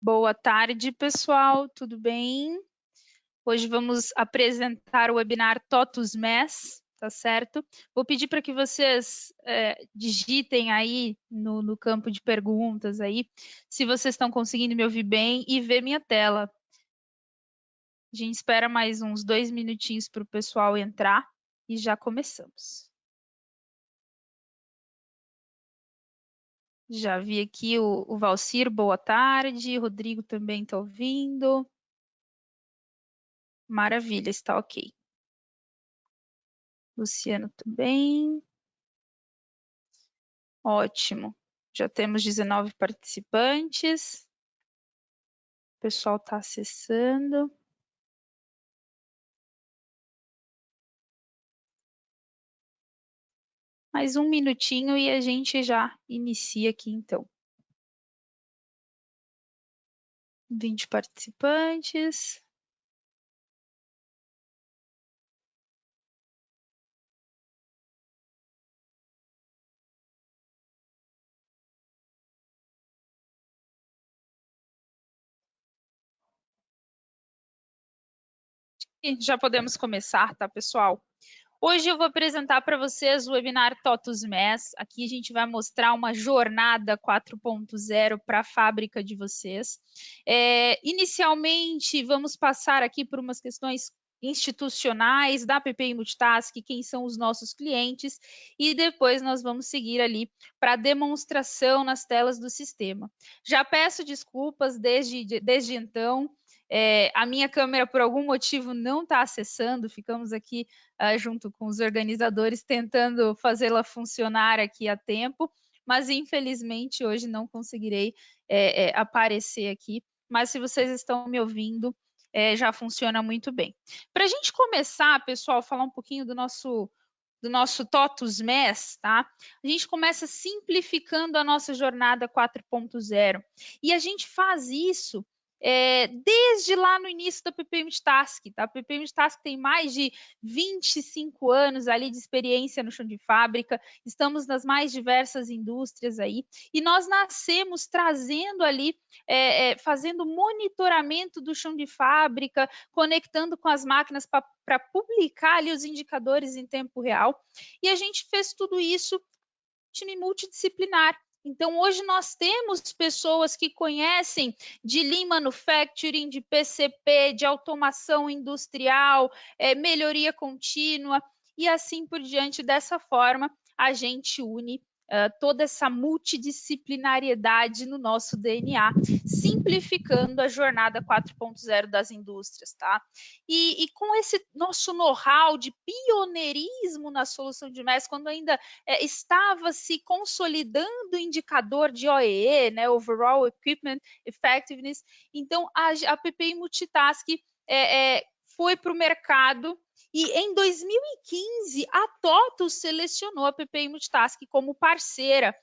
Boa tarde, pessoal, tudo bem? Hoje vamos apresentar o webinar TOTUS MES, tá certo? Vou pedir para que vocês digitem aí no campo de perguntas aí, se vocês estão conseguindo me ouvir bem e ver minha tela. A gente espera mais uns 2 minutinhos para o pessoal entrar e já começamos. Já vi aqui o Valcir, boa tarde, Rodrigo também está ouvindo. Maravilha, está ok. Luciano também. Ótimo. Já temos 19 participantes. O pessoal está acessando. Mais um minutinho e a gente já inicia aqui, então. 20 participantes. E já podemos começar, tá, pessoal? Hoje eu vou apresentar para vocês o webinar TOTUS MES. Aqui a gente vai mostrar uma jornada 4.0 para a fábrica de vocês. Inicialmente, vamos passar aqui por umas questões institucionais da PPI Multitask, quem são os nossos clientes, e depois nós vamos seguir ali para a demonstração nas telas do sistema. Já peço desculpas desde então, a minha câmera por algum motivo não está acessando, ficamos aqui junto com os organizadores tentando fazê-la funcionar aqui a tempo, mas infelizmente hoje não conseguirei aparecer aqui, mas se vocês estão me ouvindo, já funciona muito bem. Para a gente começar, pessoal, falar um pouquinho do nosso TOTUS MES, tá? A gente começa simplificando a nossa jornada 4.0 e a gente faz isso desde lá no início da PPI Multitask, tá? A PPI Multitask tem mais de 25 anos ali de experiência no chão de fábrica, estamos nas mais diversas indústrias aí, e nós nascemos trazendo ali, fazendo monitoramento do chão de fábrica, conectando com as máquinas para publicar ali os indicadores em tempo real, e a gente fez tudo isso time multidisciplinar. Então, hoje nós temos pessoas que conhecem de Lean Manufacturing, de PCP, de automação industrial, melhoria contínua e assim por diante. Dessa forma, a gente une toda essa multidisciplinariedade no nosso DNA, simplificando a jornada 4.0 das indústrias, tá? E com esse nosso know-how de pioneirismo na solução de MES, quando ainda estava se consolidando o indicador de OEE, né, Overall Equipment Effectiveness, então a PPI Multitask foi para o mercado e em 2015 a TOTUS selecionou a PPI Multitask como parceira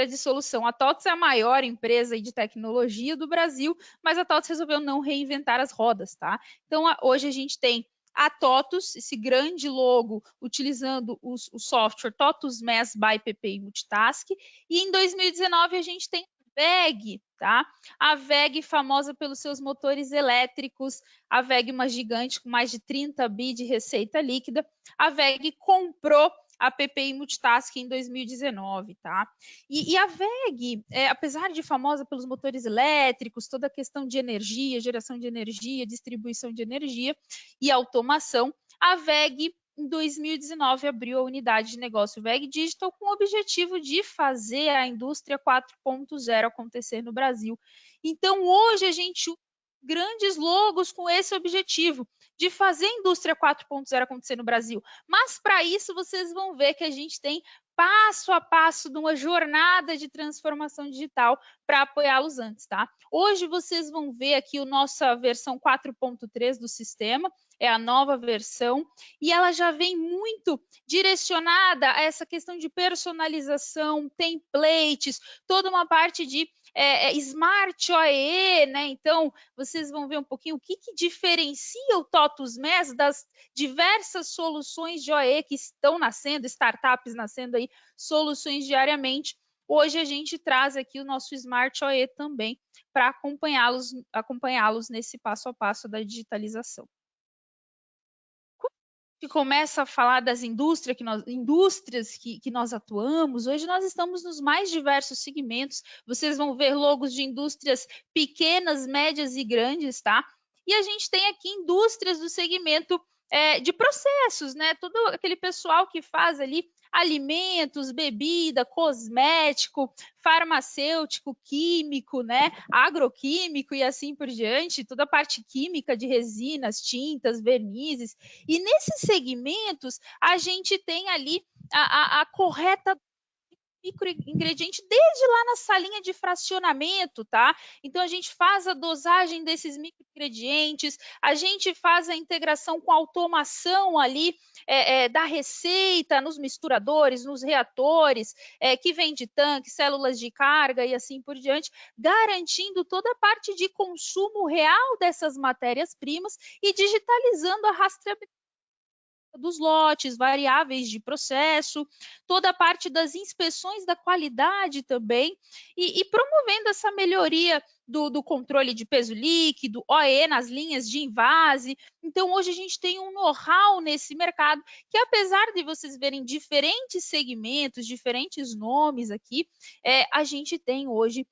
de solução. A TOTUS é a maior empresa de tecnologia do Brasil, mas a TOTUS resolveu não reinventar as rodas, tá? Então, hoje a gente tem a TOTUS, esse grande logo, utilizando o software TOTUS MES by PPI Multitask, e em 2019 a gente tem a WEG, tá? A WEG, famosa pelos seus motores elétricos, a WEG, uma gigante com mais de 30 bi de receita líquida, a WEG comprou a PPI Multitask em 2019, tá? E a WEG, apesar de famosa pelos motores elétricos, toda a questão de energia, geração de energia, distribuição de energia e automação, a WEG em 2019 abriu a unidade de negócio WEG Digital com o objetivo de fazer a indústria 4.0 acontecer no Brasil. Então, hoje a gente usa grandes logos com esse objetivo de fazer a indústria 4.0 acontecer no Brasil. Mas para isso vocês vão ver que a gente tem passo a passo de uma jornada de transformação digital para apoiá-los antes, tá? Hoje vocês vão ver aqui a nossa versão 4.3 do sistema, é a nova versão, e ela já vem muito direcionada a essa questão de personalização, templates, toda uma parte de Smart OEE, né? Então, vocês vão ver um pouquinho o que diferencia o TOTUS MES das diversas soluções de OEE que estão nascendo, startups nascendo aí, soluções diariamente. hoje a gente traz aqui o nosso Smart OE também para acompanhá-los nesse passo a passo da digitalização. Que começa a falar das indústrias que nós atuamos, hoje nós estamos nos mais diversos segmentos. Vocês vão ver logos de indústrias pequenas, médias e grandes, tá? E a gente tem aqui indústrias do segmento de processos, né? Todo aquele pessoal que faz ali alimentos, bebida, cosmético, farmacêutico, químico, né? Agroquímico e assim por diante, toda a parte química de resinas, tintas, vernizes. E nesses segmentos, a gente tem ali a correta microingrediente desde lá na salinha de fracionamento, tá? Então a gente faz a dosagem desses microingredientes, a gente faz a integração com a automação ali da receita nos misturadores, nos reatores, que vem de tanques, células de carga e assim por diante, garantindo toda a parte de consumo real dessas matérias-primas e digitalizando a rastreabilidade dos lotes, variáveis de processo, toda a parte das inspeções da qualidade também, e promovendo essa melhoria do controle de peso líquido, OE nas linhas de invase. Então, hoje a gente tem um know-how nesse mercado que, apesar de vocês verem diferentes segmentos, diferentes nomes aqui, a gente tem hoje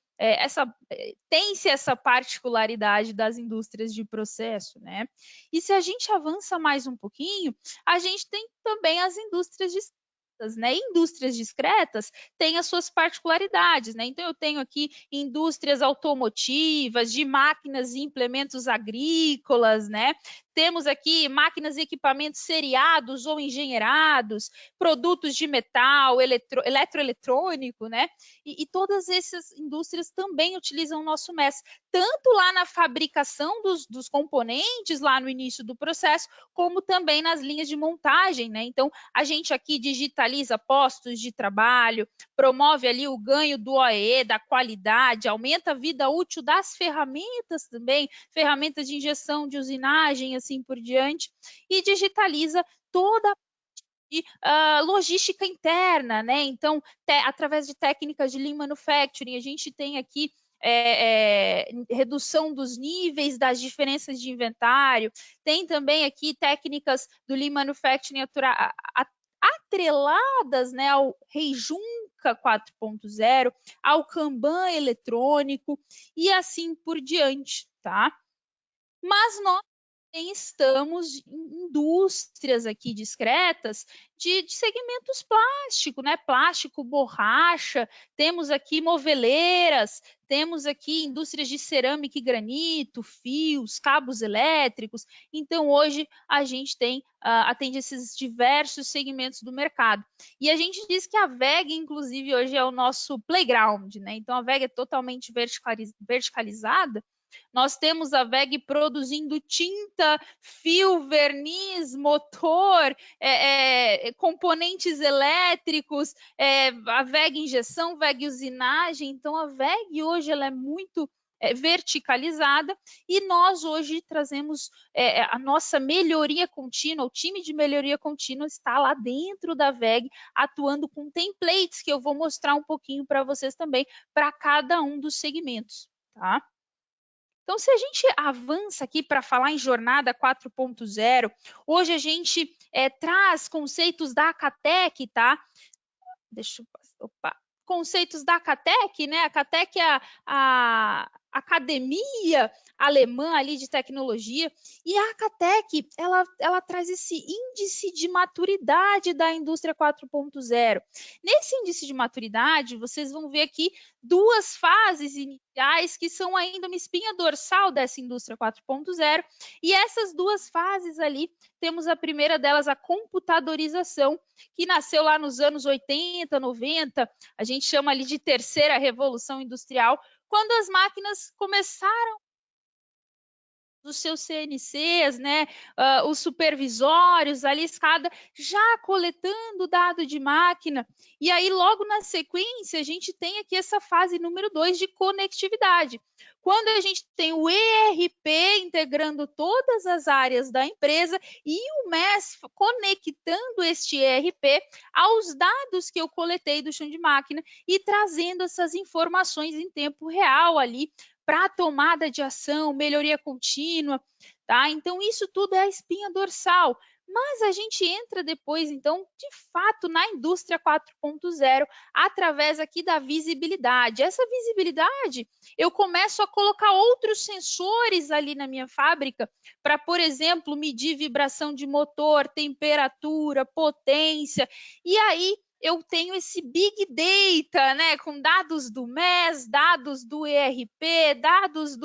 tem-se essa particularidade das indústrias de processo, né? E se a gente avança mais um pouquinho, a gente tem também as indústrias discretas, né? Indústrias discretas têm as suas particularidades, né? Então eu tenho aqui indústrias automotivas, de máquinas e implementos agrícolas, né? Temos aqui máquinas e equipamentos seriados ou engenheirados, produtos de metal, eletroeletrônico, né? E todas essas indústrias também utilizam o nosso MES, tanto lá na fabricação dos componentes, lá no início do processo, como também nas linhas de montagem, né? Então, a gente aqui digitaliza postos de trabalho, promove ali o ganho do OEE, da qualidade, aumenta a vida útil das ferramentas também, ferramentas de injeção, de usinagem, assim por diante, e digitaliza toda a logística interna, né? Então, através de técnicas de Lean Manufacturing, a gente tem aqui redução dos níveis das diferenças de inventário, tem também aqui técnicas do Lean Manufacturing atreladas, né, ao Heijunka 4.0, ao Kanban eletrônico e assim por diante, tá? Mas nós estamos em indústrias aqui discretas de segmentos plástico, né? Plástico, borracha, temos aqui moveleiras, temos aqui indústrias de cerâmica e granito, fios, cabos elétricos. Então, hoje a gente atende esses diversos segmentos do mercado. E a gente diz que a WEG, inclusive, hoje é o nosso playground, né? Então, a WEG é totalmente verticalizada. Nós temos a WEG produzindo tinta, fio, verniz, motor, componentes elétricos, a WEG injeção, WEG usinagem. Então, a WEG hoje ela é muito verticalizada e nós hoje trazemos a nossa melhoria contínua, o time de melhoria contínua está lá dentro da WEG, atuando com templates que eu vou mostrar um pouquinho para vocês também, para cada um dos segmentos, tá? Então, se a gente avança aqui para falar em jornada 4.0, hoje a gente traz conceitos da Acatec, tá? Deixa eu passar. Opa. Conceitos da Acatec, né? A Acatec é a academia alemã ali de tecnologia, e a Acatec, ela traz esse índice de maturidade da indústria 4.0. Nesse índice de maturidade, vocês vão ver aqui duas fases iniciais que são ainda uma espinha dorsal dessa indústria 4.0, e essas duas fases ali, temos a primeira delas, a computadorização, que nasceu lá nos anos 80, 90, a gente chama ali de terceira revolução industrial, quando as máquinas começaram os seus CNCs, né, os supervisórios, ali escada, já coletando dado de máquina. E aí, logo na sequência, a gente tem aqui essa fase número 2 de conectividade. Quando a gente tem o ERP integrando todas as áreas da empresa e o MES conectando este ERP aos dados que eu coletei do chão de máquina e trazendo essas informações em tempo real ali para tomada de ação, melhoria contínua, tá? Então, isso tudo é a espinha dorsal. Mas a gente entra depois, então, de fato, na indústria 4.0, através aqui da visibilidade. Essa visibilidade, eu começo a colocar outros sensores ali na minha fábrica para, por exemplo, medir vibração de motor, temperatura, potência, e aí eu tenho esse big data, né, com dados do MES, dados do ERP, dados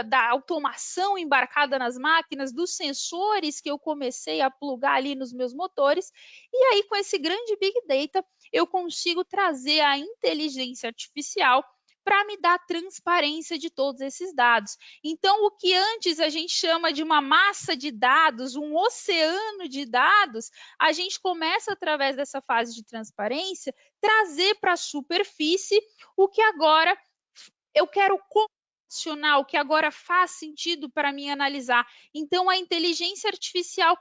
da automação embarcada nas máquinas, dos sensores que eu comecei a plugar ali nos meus motores, e aí com esse grande big data eu consigo trazer a inteligência artificial para me dar transparência de todos esses dados. Então, o que antes a gente chama de uma massa de dados, um oceano de dados, a gente começa, através dessa fase de transparência, trazer para a superfície o que agora eu quero o que agora faz sentido para mim analisar. Então, a inteligência artificial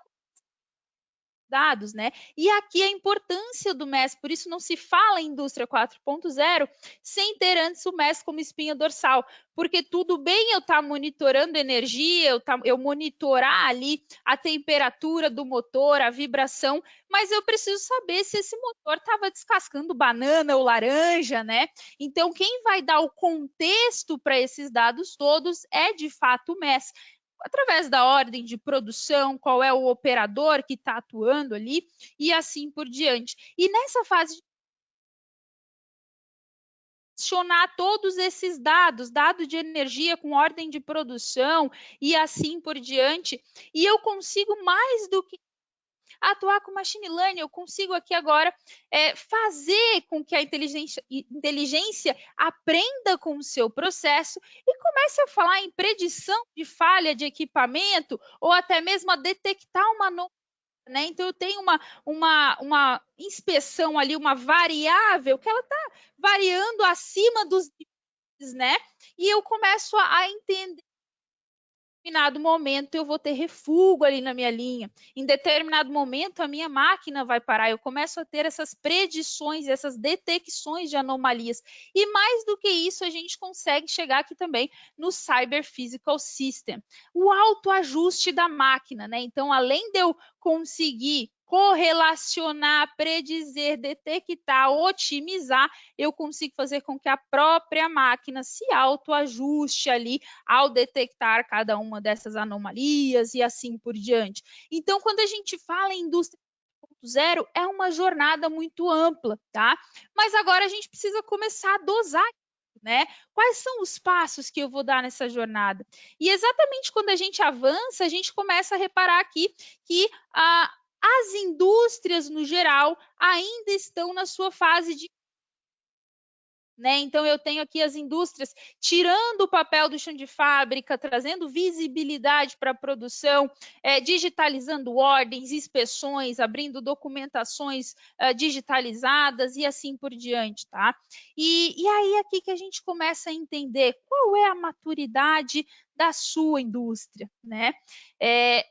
dados, né? E aqui a importância do MES, por isso não se fala em indústria 4.0 sem ter antes o MES como espinha dorsal, porque tudo bem eu estar monitorando energia, eu monitorar ali a temperatura do motor, a vibração, mas eu preciso saber se esse motor estava descascando banana ou laranja, né? Então, quem vai dar o contexto para esses dados todos é de fato o MES, através da ordem de produção, qual é o operador que está atuando ali e assim por diante. E nessa fase de adicionar todos esses dados, dado de energia com ordem de produção e assim por diante, e eu consigo mais do que atuar com machine learning, eu consigo aqui agora fazer com que a inteligência aprenda com o seu processo e comece a falar em predição de falha de equipamento ou até mesmo a detectar uma anomalia. Né? Então, eu tenho uma inspeção ali, uma variável que ela está variando acima dos limites, né? E eu começo a entender determinado momento eu vou ter refúgio ali na minha linha. Em determinado momento a minha máquina vai parar. Eu começo a ter essas predições, essas detecções de anomalias. E mais do que isso, a gente consegue chegar aqui também no Cyber Physical System. O autoajuste da máquina, né? Então, além de eu conseguir correlacionar, predizer, detectar, otimizar, eu consigo fazer com que a própria máquina se autoajuste ali ao detectar cada uma dessas anomalias e assim por diante. Então, quando a gente fala em indústria 4.0, é uma jornada muito ampla, tá? Mas agora a gente precisa começar a dosar, né? Quais são os passos que eu vou dar nessa jornada? E exatamente quando a gente avança, a gente começa a reparar aqui que as indústrias, no geral, ainda estão na sua fase de né? Então, eu tenho aqui as indústrias tirando o papel do chão de fábrica, trazendo visibilidade para a produção, digitalizando ordens, inspeções, abrindo documentações digitalizadas e assim por diante. Tá? E aí aqui que a gente começa a entender qual é a maturidade da sua indústria. Né?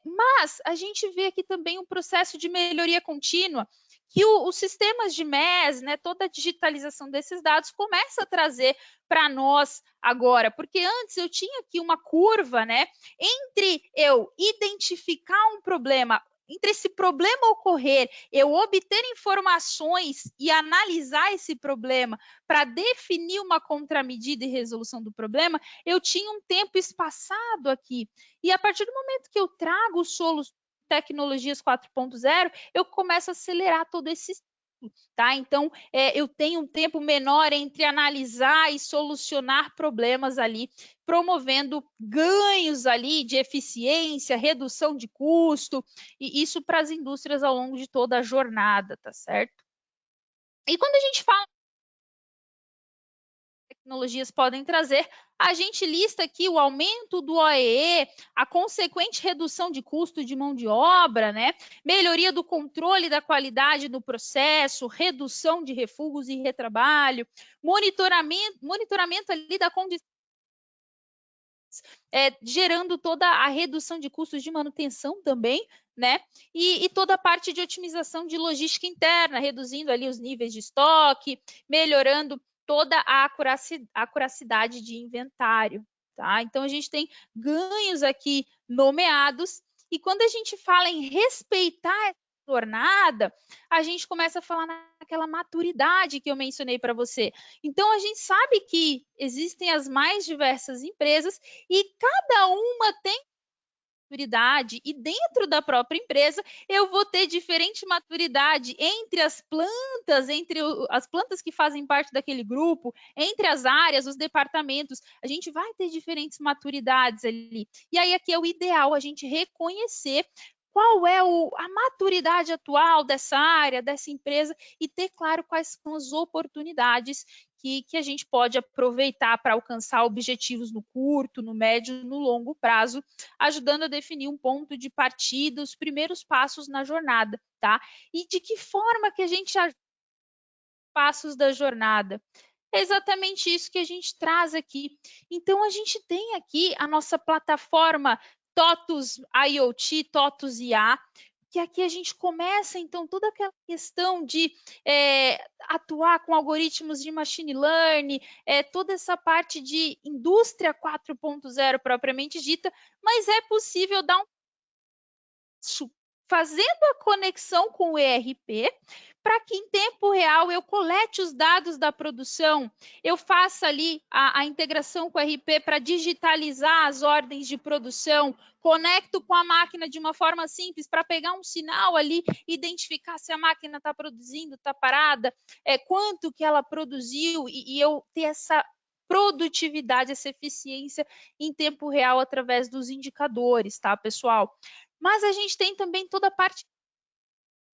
Mas a gente vê aqui também um processo de melhoria contínua, que os sistemas de MES, né, toda a digitalização desses dados começa a trazer para nós agora, porque antes eu tinha aqui uma curva, né, entre eu identificar um problema, entre esse problema ocorrer, eu obter informações e analisar esse problema para definir uma contramedida e resolução do problema, eu tinha um tempo espaçado aqui. E a partir do momento que eu trago soluções tecnologias 4.0, eu começo a acelerar todo esse ciclo, tá? Então, eu tenho um tempo menor entre analisar e solucionar problemas ali, promovendo ganhos ali de eficiência, redução de custo, e isso para as indústrias ao longo de toda a jornada, tá certo? E quando a gente fala tecnologias podem trazer, a gente lista aqui o aumento do OEE, a consequente redução de custo de mão de obra, né? Melhoria do controle da qualidade no processo, redução de refugos e retrabalho, monitoramento ali da condição, gerando toda a redução de custos de manutenção também, né? E toda a parte de otimização de logística interna, reduzindo ali os níveis de estoque, melhorando toda a acuracidade de inventário, tá? Então, a gente tem ganhos aqui nomeados, e quando a gente fala em respeitar essa jornada, a gente começa a falar naquela maturidade que eu mencionei para você. Então, a gente sabe que existem as mais diversas empresas e cada uma tem maturidade, e dentro da própria empresa eu vou ter diferente maturidade entre as plantas, entre as plantas que fazem parte daquele grupo, entre as áreas, os departamentos, a gente vai ter diferentes maturidades ali. E aí aqui é o ideal a gente reconhecer qual é a maturidade atual dessa área, dessa empresa, e ter claro quais são as oportunidades que a gente pode aproveitar para alcançar objetivos no curto, no médio, no longo prazo, ajudando a definir um ponto de partida, os primeiros passos na jornada, tá? E de que forma que a gente ajuda os passos da jornada? É exatamente isso que a gente traz aqui. Então, a gente tem aqui a nossa plataforma TOTUS IoT, TOTUS IA, que aqui a gente começa, então, toda aquela questão de atuar com algoritmos de machine learning, toda essa parte de indústria 4.0 propriamente dita, mas é possível dar um fazendo a conexão com o ERP, para que em tempo real eu colete os dados da produção, eu faça ali a integração com o ERP para digitalizar as ordens de produção, conecto com a máquina de uma forma simples para pegar um sinal ali, identificar se a máquina está produzindo, está parada, quanto que ela produziu, e eu ter essa produtividade, essa eficiência em tempo real através dos indicadores, tá, pessoal? Mas a gente tem também toda a parte.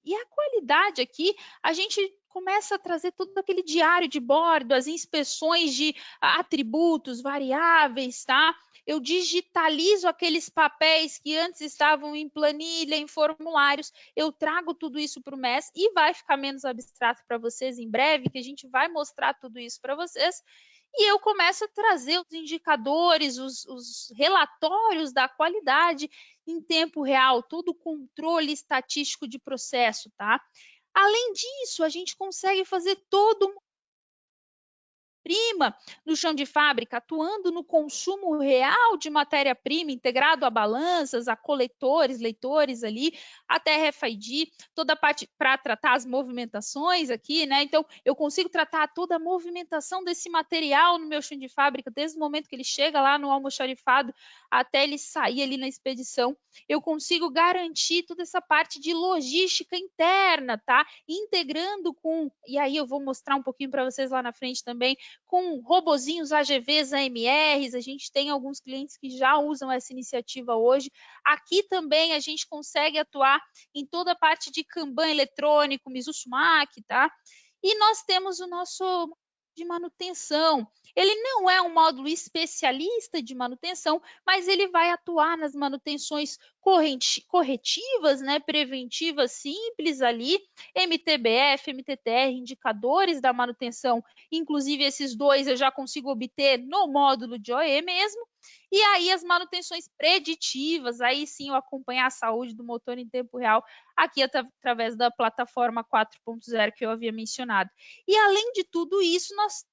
E a qualidade aqui, a gente começa a trazer todo aquele diário de bordo, as inspeções de atributos, variáveis, tá? Eu digitalizo aqueles papéis que antes estavam em planilha, em formulários, eu trago tudo isso para o MES e vai ficar menos abstrato para vocês em breve, que a gente vai mostrar tudo isso para vocês. E eu começo a trazer os indicadores, os relatórios da qualidade em tempo real, todo o controle estatístico de processo, tá? Além disso, a gente consegue fazer todo prima no chão de fábrica, atuando no consumo real de matéria-prima, integrado a balanças, a coletores, leitores ali, até RFID, toda a parte para tratar as movimentações aqui, né? Então, eu consigo tratar toda a movimentação desse material no meu chão de fábrica, desde o momento que ele chega lá no almoxarifado até ele sair ali na expedição. Eu consigo garantir toda essa parte de logística interna, tá? Integrando com, e aí eu vou mostrar um pouquinho para vocês lá na frente também, com robozinhos AGVs, AMRs, a gente tem alguns clientes que já usam essa iniciativa hoje. Aqui também a gente consegue atuar em toda a parte de Kanban eletrônico, Mizusumak, tá? E nós temos o nosso de manutenção. Ele não é um módulo especialista de manutenção, mas ele vai atuar nas manutenções corretivas, né, preventivas simples ali, MTBF, MTTR, indicadores da manutenção, inclusive esses dois eu já consigo obter no módulo de OE mesmo, e aí as manutenções preditivas, aí sim eu acompanhar a saúde do motor em tempo real, aqui através da plataforma 4.0 que eu havia mencionado. E além de tudo isso, nós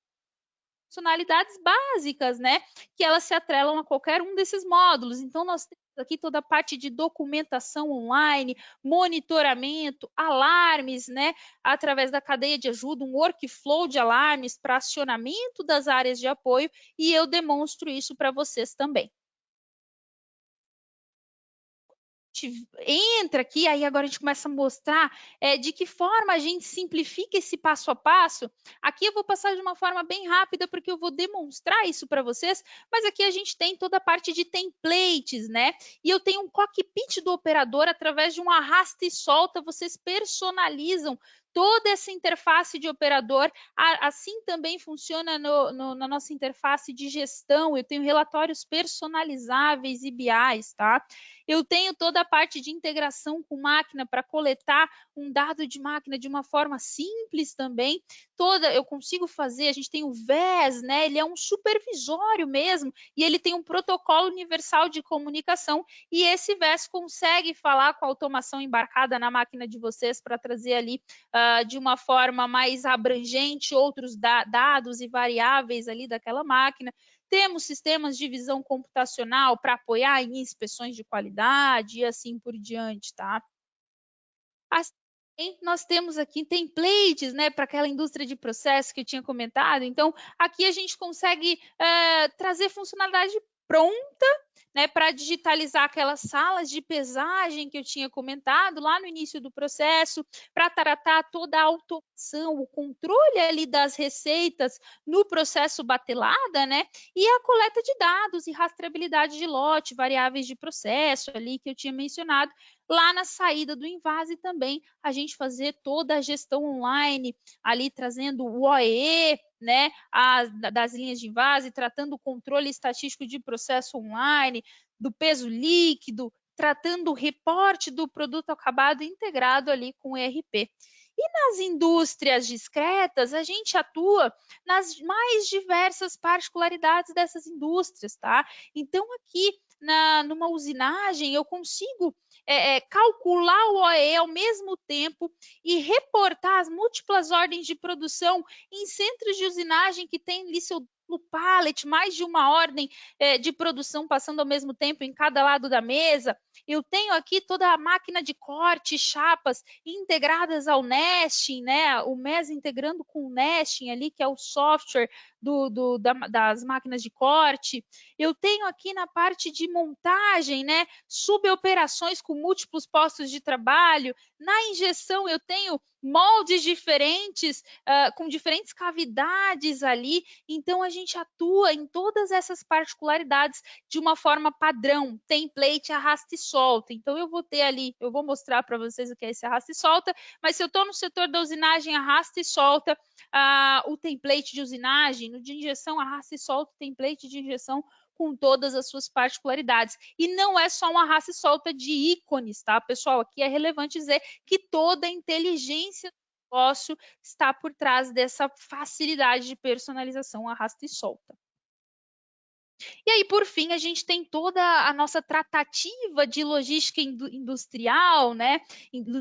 funcionalidades básicas, né? Que elas se atrelam a qualquer um desses módulos. Então, nós temos aqui toda a parte de documentação online, monitoramento, alarmes, né? Através da cadeia de ajuda, um workflow de alarmes para acionamento das áreas de apoio, e eu demonstro isso para vocês também. Entra aqui, aí agora a gente começa a mostrar de que forma a gente simplifica esse passo a passo. Aqui eu vou passar de uma forma bem rápida, porque eu vou demonstrar isso para vocês, mas aqui a gente tem toda a parte de templates, né? E eu tenho um cockpit do operador, através de um arrasta e solta, vocês personalizam toda essa interface de operador, assim também funciona na nossa interface de gestão. Eu tenho relatórios personalizáveis e BIs, tá? Eu tenho toda a parte de integração com máquina para coletar um dado de máquina de uma forma simples também. Eu consigo fazer, a gente tem o VES, né? Ele é um supervisório mesmo, e ele tem um protocolo universal de comunicação, e esse VES consegue falar com a automação embarcada na máquina de vocês para trazer ali de uma forma mais abrangente outros dados e variáveis ali daquela máquina. Temos sistemas de visão computacional para apoiar em inspeções de qualidade e assim por diante, tá? Assim, nós temos aqui templates, né, para aquela indústria de processo que eu tinha comentado. Então, aqui a gente consegue trazer funcionalidade pronta, né, para digitalizar aquelas salas de pesagem que eu tinha comentado lá no início do processo, para tratar toda a automação, o controle ali das receitas no processo batelada, né, e a coleta de dados e rastreabilidade de lote, variáveis de processo ali que eu tinha mencionado. Lá na saída do invase também, a gente fazer toda a gestão online, ali trazendo o OEE, né, das linhas de invase, tratando o controle estatístico de processo online, do peso líquido, tratando o reporte do produto acabado integrado ali com o ERP. E nas indústrias discretas, a gente atua nas mais diversas particularidades dessas indústrias, tá? Então, aqui numa usinagem, eu consigo calcular o OEE ao mesmo tempo e reportar as múltiplas ordens de produção em centros de usinagem que tem ali seu pallet, mais de uma ordem de produção passando ao mesmo tempo em cada lado da mesa. Eu tenho aqui toda a máquina de corte, chapas integradas ao nesting, né? O MES integrando com o nesting ali, que é o software das máquinas de corte. Eu tenho aqui na parte de montagem, né? Suboperações com múltiplos postos de trabalho. Na injeção, eu tenho moldes diferentes, com diferentes cavidades ali. Então, a gente atua em todas essas particularidades de uma forma padrão, template, arrasta e solta. Então, eu vou ter ali, eu vou mostrar para vocês o que é esse arrasta e solta, mas se eu estou no setor da usinagem, arrasta e solta, o template de usinagem, no de injeção, arrasta e solta o template de injeção com todas as suas particularidades. E não é só uma arrasta e solta de ícones, tá, pessoal? Aqui é relevante dizer que toda a inteligência do negócio está por trás dessa facilidade de personalização arrasta e solta. E aí, por fim, a gente tem toda a nossa tratativa de logística industrial, né?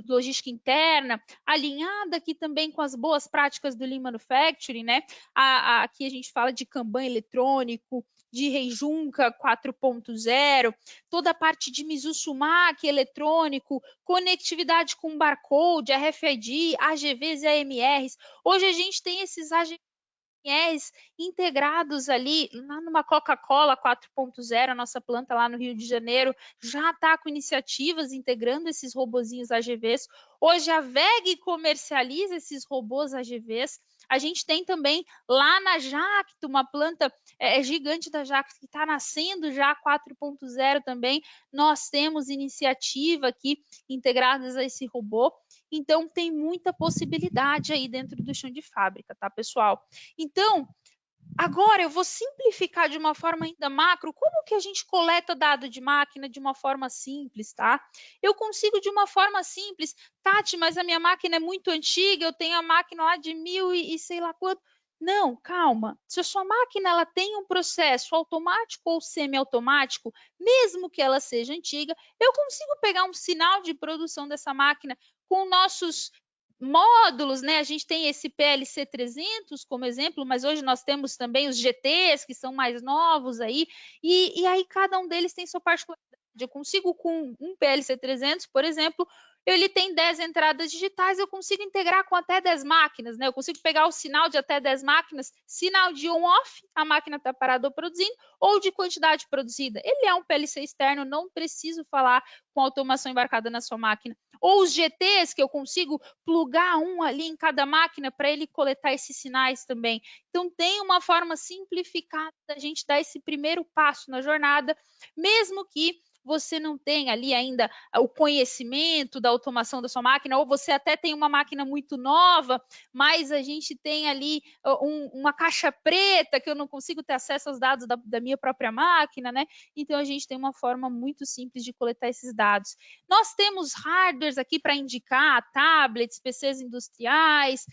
Logística interna, alinhada aqui também com as boas práticas do Lean Manufacturing, né? Aqui a gente fala de Kanban eletrônico, de Heijunka 4.0, toda a parte de Mizusumaki eletrônico, conectividade com barcode, RFID, AGVs e AMRs. Hoje a gente tem esses AGVs integrados ali numa Coca-Cola 4.0, a nossa planta lá no Rio de Janeiro já está com iniciativas integrando esses robozinhos AGVs. Hoje a WEG comercializa esses robôs AGVs. A gente tem também lá na Jacto, uma planta gigante da Jacto que está nascendo já 4.0 também. Nós temos iniciativa aqui integradas a esse robô. Então, tem muita possibilidade aí dentro do chão de fábrica, tá, pessoal? Então, agora eu vou simplificar de uma forma ainda macro, como que a gente coleta dado de máquina de uma forma simples, tá? Eu consigo de uma forma simples, Tati, mas a minha máquina é muito antiga, eu tenho a máquina lá de 1000 e sei lá quanto. Não, calma. Se a sua máquina ela tem um processo automático ou semiautomático, mesmo que ela seja antiga, eu consigo pegar um sinal de produção dessa máquina com nossos módulos, né? A gente tem esse PLC 300 como exemplo, mas hoje nós temos também os GTs, que são mais novos aí, e aí cada um deles tem sua particularidade. Eu consigo com um PLC 300, por exemplo, ele tem 10 entradas digitais, eu consigo integrar com até 10 máquinas, né? Eu consigo pegar o sinal de até 10 máquinas, sinal de on-off, a máquina está parada ou produzindo, ou de quantidade produzida. Ele é um PLC externo, não preciso falar com automação embarcada na sua máquina. Ou os GTs, que eu consigo plugar um ali em cada máquina para ele coletar esses sinais também. Então, tem uma forma simplificada da gente dar esse primeiro passo na jornada, mesmo que você não tem ali ainda o conhecimento da automação da sua máquina, ou você até tem uma máquina muito nova, mas a gente tem ali uma caixa preta que eu não consigo ter acesso aos dados da minha própria máquina, né? Então a gente tem uma forma muito simples de coletar esses dados. Nós temos hardwares aqui para indicar, tablets, PCs industriais.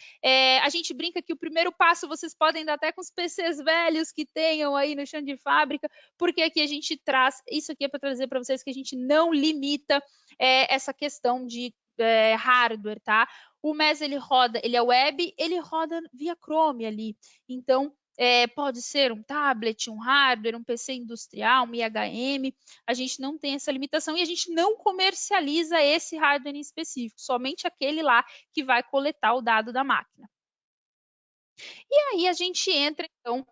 A gente brinca que o primeiro passo vocês podem dar até com os PCs velhos que tenham aí no chão de fábrica, porque aqui a gente traz, isso aqui é para trazer para vocês que a gente não limita essa questão de hardware, tá? O MES ele é web, ele roda via Chrome ali. Então, pode ser um tablet, um hardware, um PC industrial, um IHM. A gente não tem essa limitação e a gente não comercializa esse hardware em específico, somente aquele lá que vai coletar o dado da máquina. E aí a gente entra, então,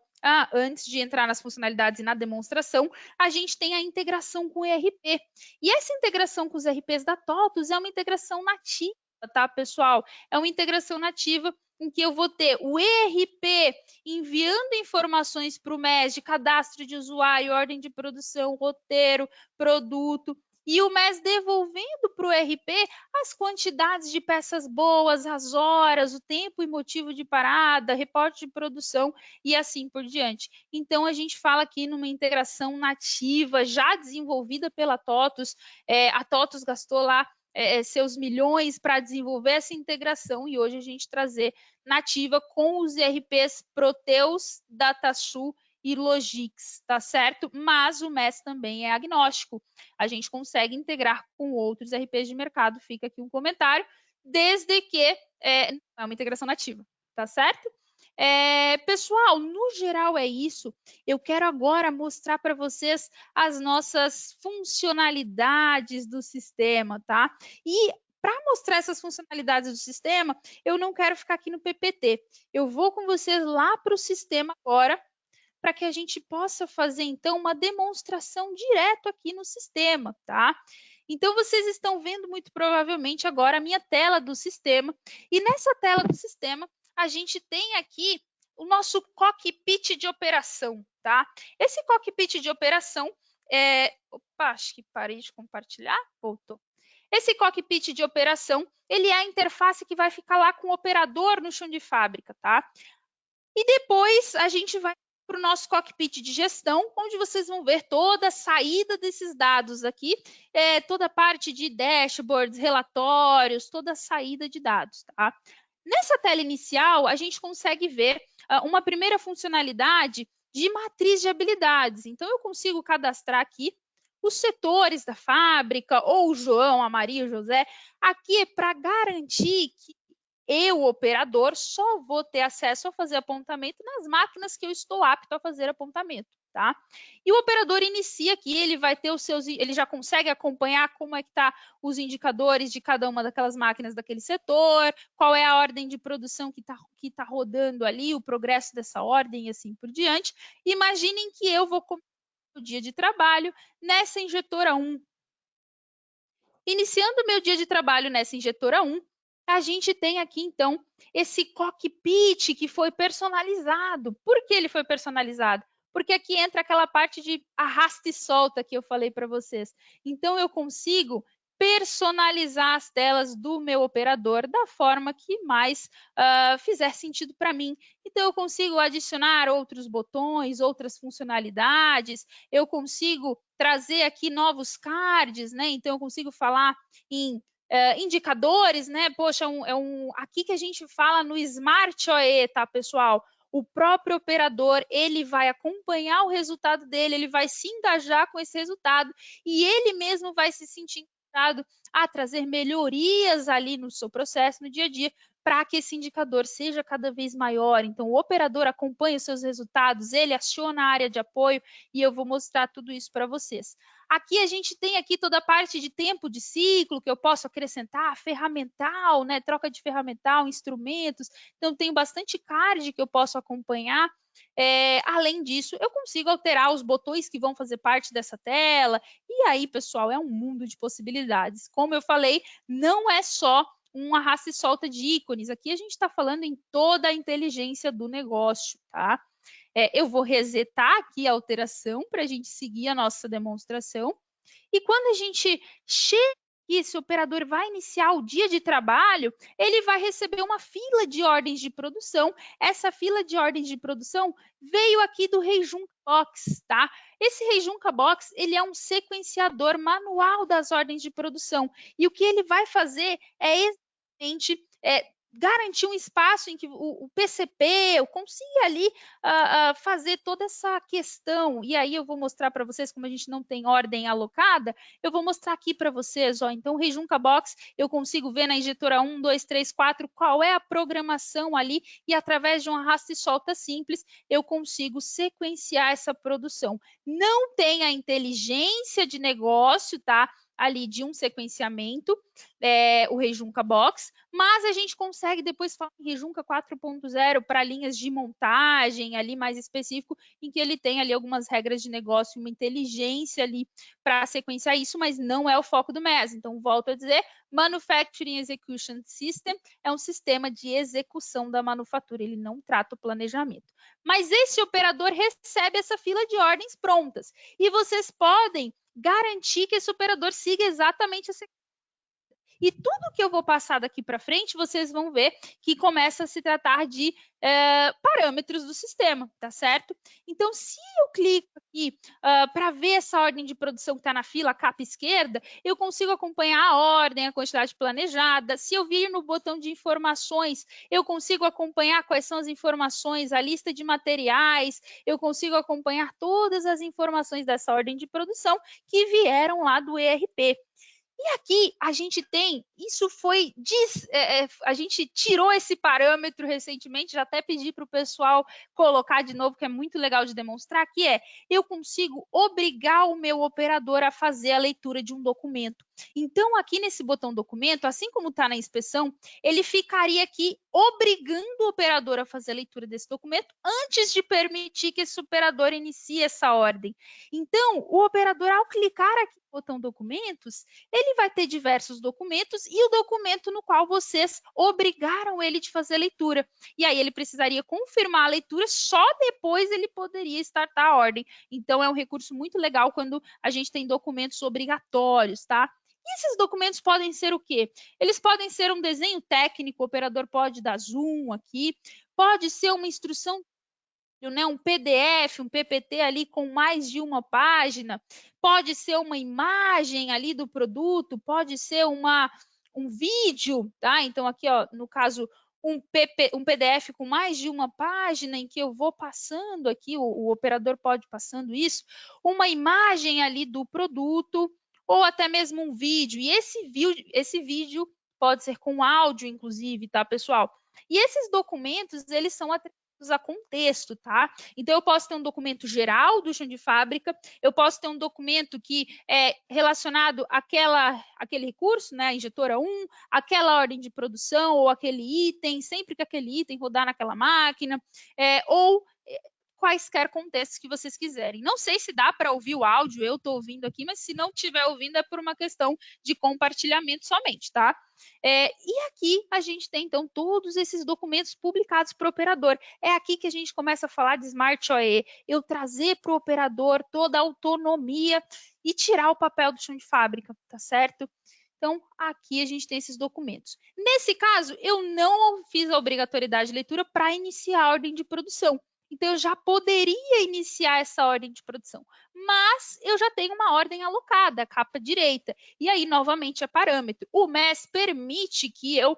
antes de entrar nas funcionalidades e na demonstração, a gente tem a integração com o ERP. E essa integração com os ERPs da TOTUS é uma integração nativa, tá, pessoal? É uma integração nativa em que eu vou ter o ERP enviando informações para o MES de cadastro de usuário, ordem de produção, roteiro, produto, e o MES devolvendo para o ERP as quantidades de peças boas, as horas, o tempo e motivo de parada, reporte de produção e assim por diante. Então, a gente fala aqui numa integração nativa, já desenvolvida pela TOTUS. A TOTUS gastou lá seus milhões para desenvolver essa integração e hoje a gente trazer nativa com os ERPs Proteus, DataSul e Logix, tá certo? Mas o MES também é agnóstico. A gente consegue integrar com outros ERPs de mercado, fica aqui um comentário, desde que é uma integração nativa, tá certo? Pessoal, no geral é isso. Eu quero agora mostrar para vocês as nossas funcionalidades do sistema, tá? E para mostrar essas funcionalidades do sistema, eu não quero ficar aqui no PPT. Eu vou com vocês lá para o sistema agora, para que a gente possa fazer, então, uma demonstração direto aqui no sistema, tá? Então, vocês estão vendo muito provavelmente agora a minha tela do sistema, e nessa tela do sistema, a gente tem aqui o nosso cockpit de operação, tá? Esse cockpit de operação Opa, acho que parei de compartilhar, voltou. Esse cockpit de operação, ele é a interface que vai ficar lá com o operador no chão de fábrica, tá? E depois a gente vai para o nosso cockpit de gestão, onde vocês vão ver toda a saída desses dados aqui, toda a parte de dashboards, relatórios, toda a saída de dados, tá? Nessa tela inicial, a gente consegue ver uma primeira funcionalidade de matriz de habilidades. Então, eu consigo cadastrar aqui os setores da fábrica, ou o João, a Maria, o José. Aqui é para garantir que eu, operador, só vou ter acesso a fazer apontamento nas máquinas que eu estou apto a fazer apontamento, tá? E o operador inicia aqui, ele vai ter ele já consegue acompanhar como é que tá os indicadores de cada uma daquelas máquinas daquele setor, qual é a ordem de produção que tá rodando ali, o progresso dessa ordem e assim por diante. Imaginem que eu vou começar o dia de trabalho nessa injetora 1. Iniciando meu dia de trabalho nessa injetora 1, a gente tem aqui, então, esse cockpit que foi personalizado. Por que ele foi personalizado? Porque aqui entra aquela parte de arrasta e solta que eu falei para vocês. Então, eu consigo personalizar as telas do meu operador da forma que mais fizer sentido para mim. Então, eu consigo adicionar outros botões, outras funcionalidades, eu consigo trazer aqui novos cards, né? Então, eu consigo falar em indicadores, né? Poxa, aqui que a gente fala no Smart OE, tá, pessoal? O próprio operador, ele vai acompanhar o resultado dele, ele vai se engajar com esse resultado e ele mesmo vai se sentir engajado a trazer melhorias ali no seu processo, no dia a dia, para que esse indicador seja cada vez maior. Então, o operador acompanha os seus resultados, ele aciona a área de apoio e eu vou mostrar tudo isso para vocês. Aqui a gente tem aqui toda a parte de tempo de ciclo que eu posso acrescentar, ferramental, né? Troca de ferramental, instrumentos. Então, tenho bastante card que eu posso acompanhar. Além disso, eu consigo alterar os botões que vão fazer parte dessa tela. E aí, pessoal, é um mundo de possibilidades. Como eu falei, não é só um arrasta e solta de ícones. Aqui a gente está falando em toda a inteligência do negócio, tá? Eu vou resetar aqui a alteração para a gente seguir a nossa demonstração. E quando a gente chega aqui, esse operador vai iniciar o dia de trabalho, ele vai receber uma fila de ordens de produção. Essa fila de ordens de produção veio aqui do Rejunca Box, tá? Esse Rejunca Box, ele é um sequenciador manual das ordens de produção. E o que ele vai fazer é exatamente garantir um espaço em que o PCP consiga ali fazer toda essa questão. E aí eu vou mostrar para vocês, como a gente não tem ordem alocada, eu vou mostrar aqui para vocês. Ó, então, o Rejunca Box, eu consigo ver na injetora 1, 2, 3, 4 qual é a programação ali e através de um arrasta e solta simples, eu consigo sequenciar essa produção. Não tem a inteligência de negócio, tá? Ali de um sequenciamento, o Rejunca Box, mas a gente consegue depois falar em Rejunca 4.0 para linhas de montagem ali mais específico, em que ele tem ali algumas regras de negócio, uma inteligência ali para sequenciar isso, mas não é o foco do MES. Então, volto a dizer, Manufacturing Execution System é um sistema de execução da manufatura, ele não trata o planejamento. Mas esse operador recebe essa fila de ordens prontas, e vocês podem garantir que esse operador siga exatamente essa. E tudo que eu vou passar daqui para frente, vocês vão ver que começa a se tratar de parâmetros do sistema, tá certo? Então, se eu clico aqui para ver essa ordem de produção que está na fila, a capa esquerda, eu consigo acompanhar a ordem, a quantidade planejada. Se eu vir no botão de informações, eu consigo acompanhar quais são as informações, a lista de materiais, eu consigo acompanhar todas as informações dessa ordem de produção que vieram lá do ERP. E aqui a gente tem, isso foi, a gente tirou esse parâmetro recentemente, já até pedi para o pessoal colocar de novo, que é muito legal de demonstrar, que eu consigo obrigar o meu operador a fazer a leitura de um documento. Então, aqui nesse botão documento, assim como está na inspeção, ele ficaria aqui obrigando o operador a fazer a leitura desse documento antes de permitir que esse operador inicie essa ordem. Então, o operador, ao clicar aqui no botão documentos, ele vai ter diversos documentos e o documento no qual vocês obrigaram ele de fazer a leitura. E aí ele precisaria confirmar a leitura, só depois ele poderia startar a ordem. Então, é um recurso muito legal quando a gente tem documentos obrigatórios, tá? E esses documentos podem ser o quê? Eles podem ser um desenho técnico, o operador pode dar zoom aqui, pode ser uma instrução, né, um PDF, um PPT ali com mais de uma página, pode ser uma imagem ali do produto, pode ser um vídeo, tá? Então, aqui, ó, no caso, um PDF com mais de uma página em que eu vou passando aqui, o operador pode passando isso, uma imagem ali do produto, ou até mesmo um vídeo. E esse vídeo pode ser com áudio, inclusive, tá, pessoal? E esses documentos, eles são atribuídos a contexto, tá? Então, eu posso ter um documento geral do chão de fábrica, eu posso ter um documento que é relacionado àquele recurso, né, a injetora 1, aquela ordem de produção ou aquele item, sempre que aquele item rodar naquela máquina, ou quaisquer contextos que vocês quiserem. Não sei se dá para ouvir o áudio, eu estou ouvindo aqui, mas se não estiver ouvindo é por uma questão de compartilhamento somente, tá? E aqui a gente tem, então, todos esses documentos publicados para o operador. É aqui que a gente começa a falar de Smart OE, eu trazer para o operador toda a autonomia e tirar o papel do chão de fábrica, tá certo? Então, aqui a gente tem esses documentos. Nesse caso, eu não fiz a obrigatoriedade de leitura para iniciar a ordem de produção. Então, eu já poderia iniciar essa ordem de produção, mas eu já tenho uma ordem alocada, capa direita. E aí, novamente, é parâmetro. O MES permite que eu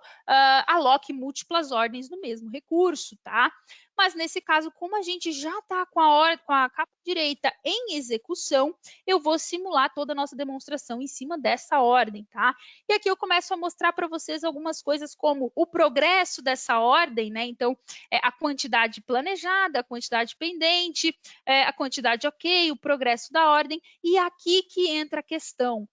aloque múltiplas ordens no mesmo recurso, tá? Mas nesse caso, como a gente já está com a capa direita em execução, eu vou simular toda a nossa demonstração em cima dessa ordem, tá? E aqui eu começo a mostrar para vocês algumas coisas como o progresso dessa ordem, né? Então, a quantidade planejada, a quantidade pendente, a quantidade ok, o progresso da ordem, e aqui que entra a questão.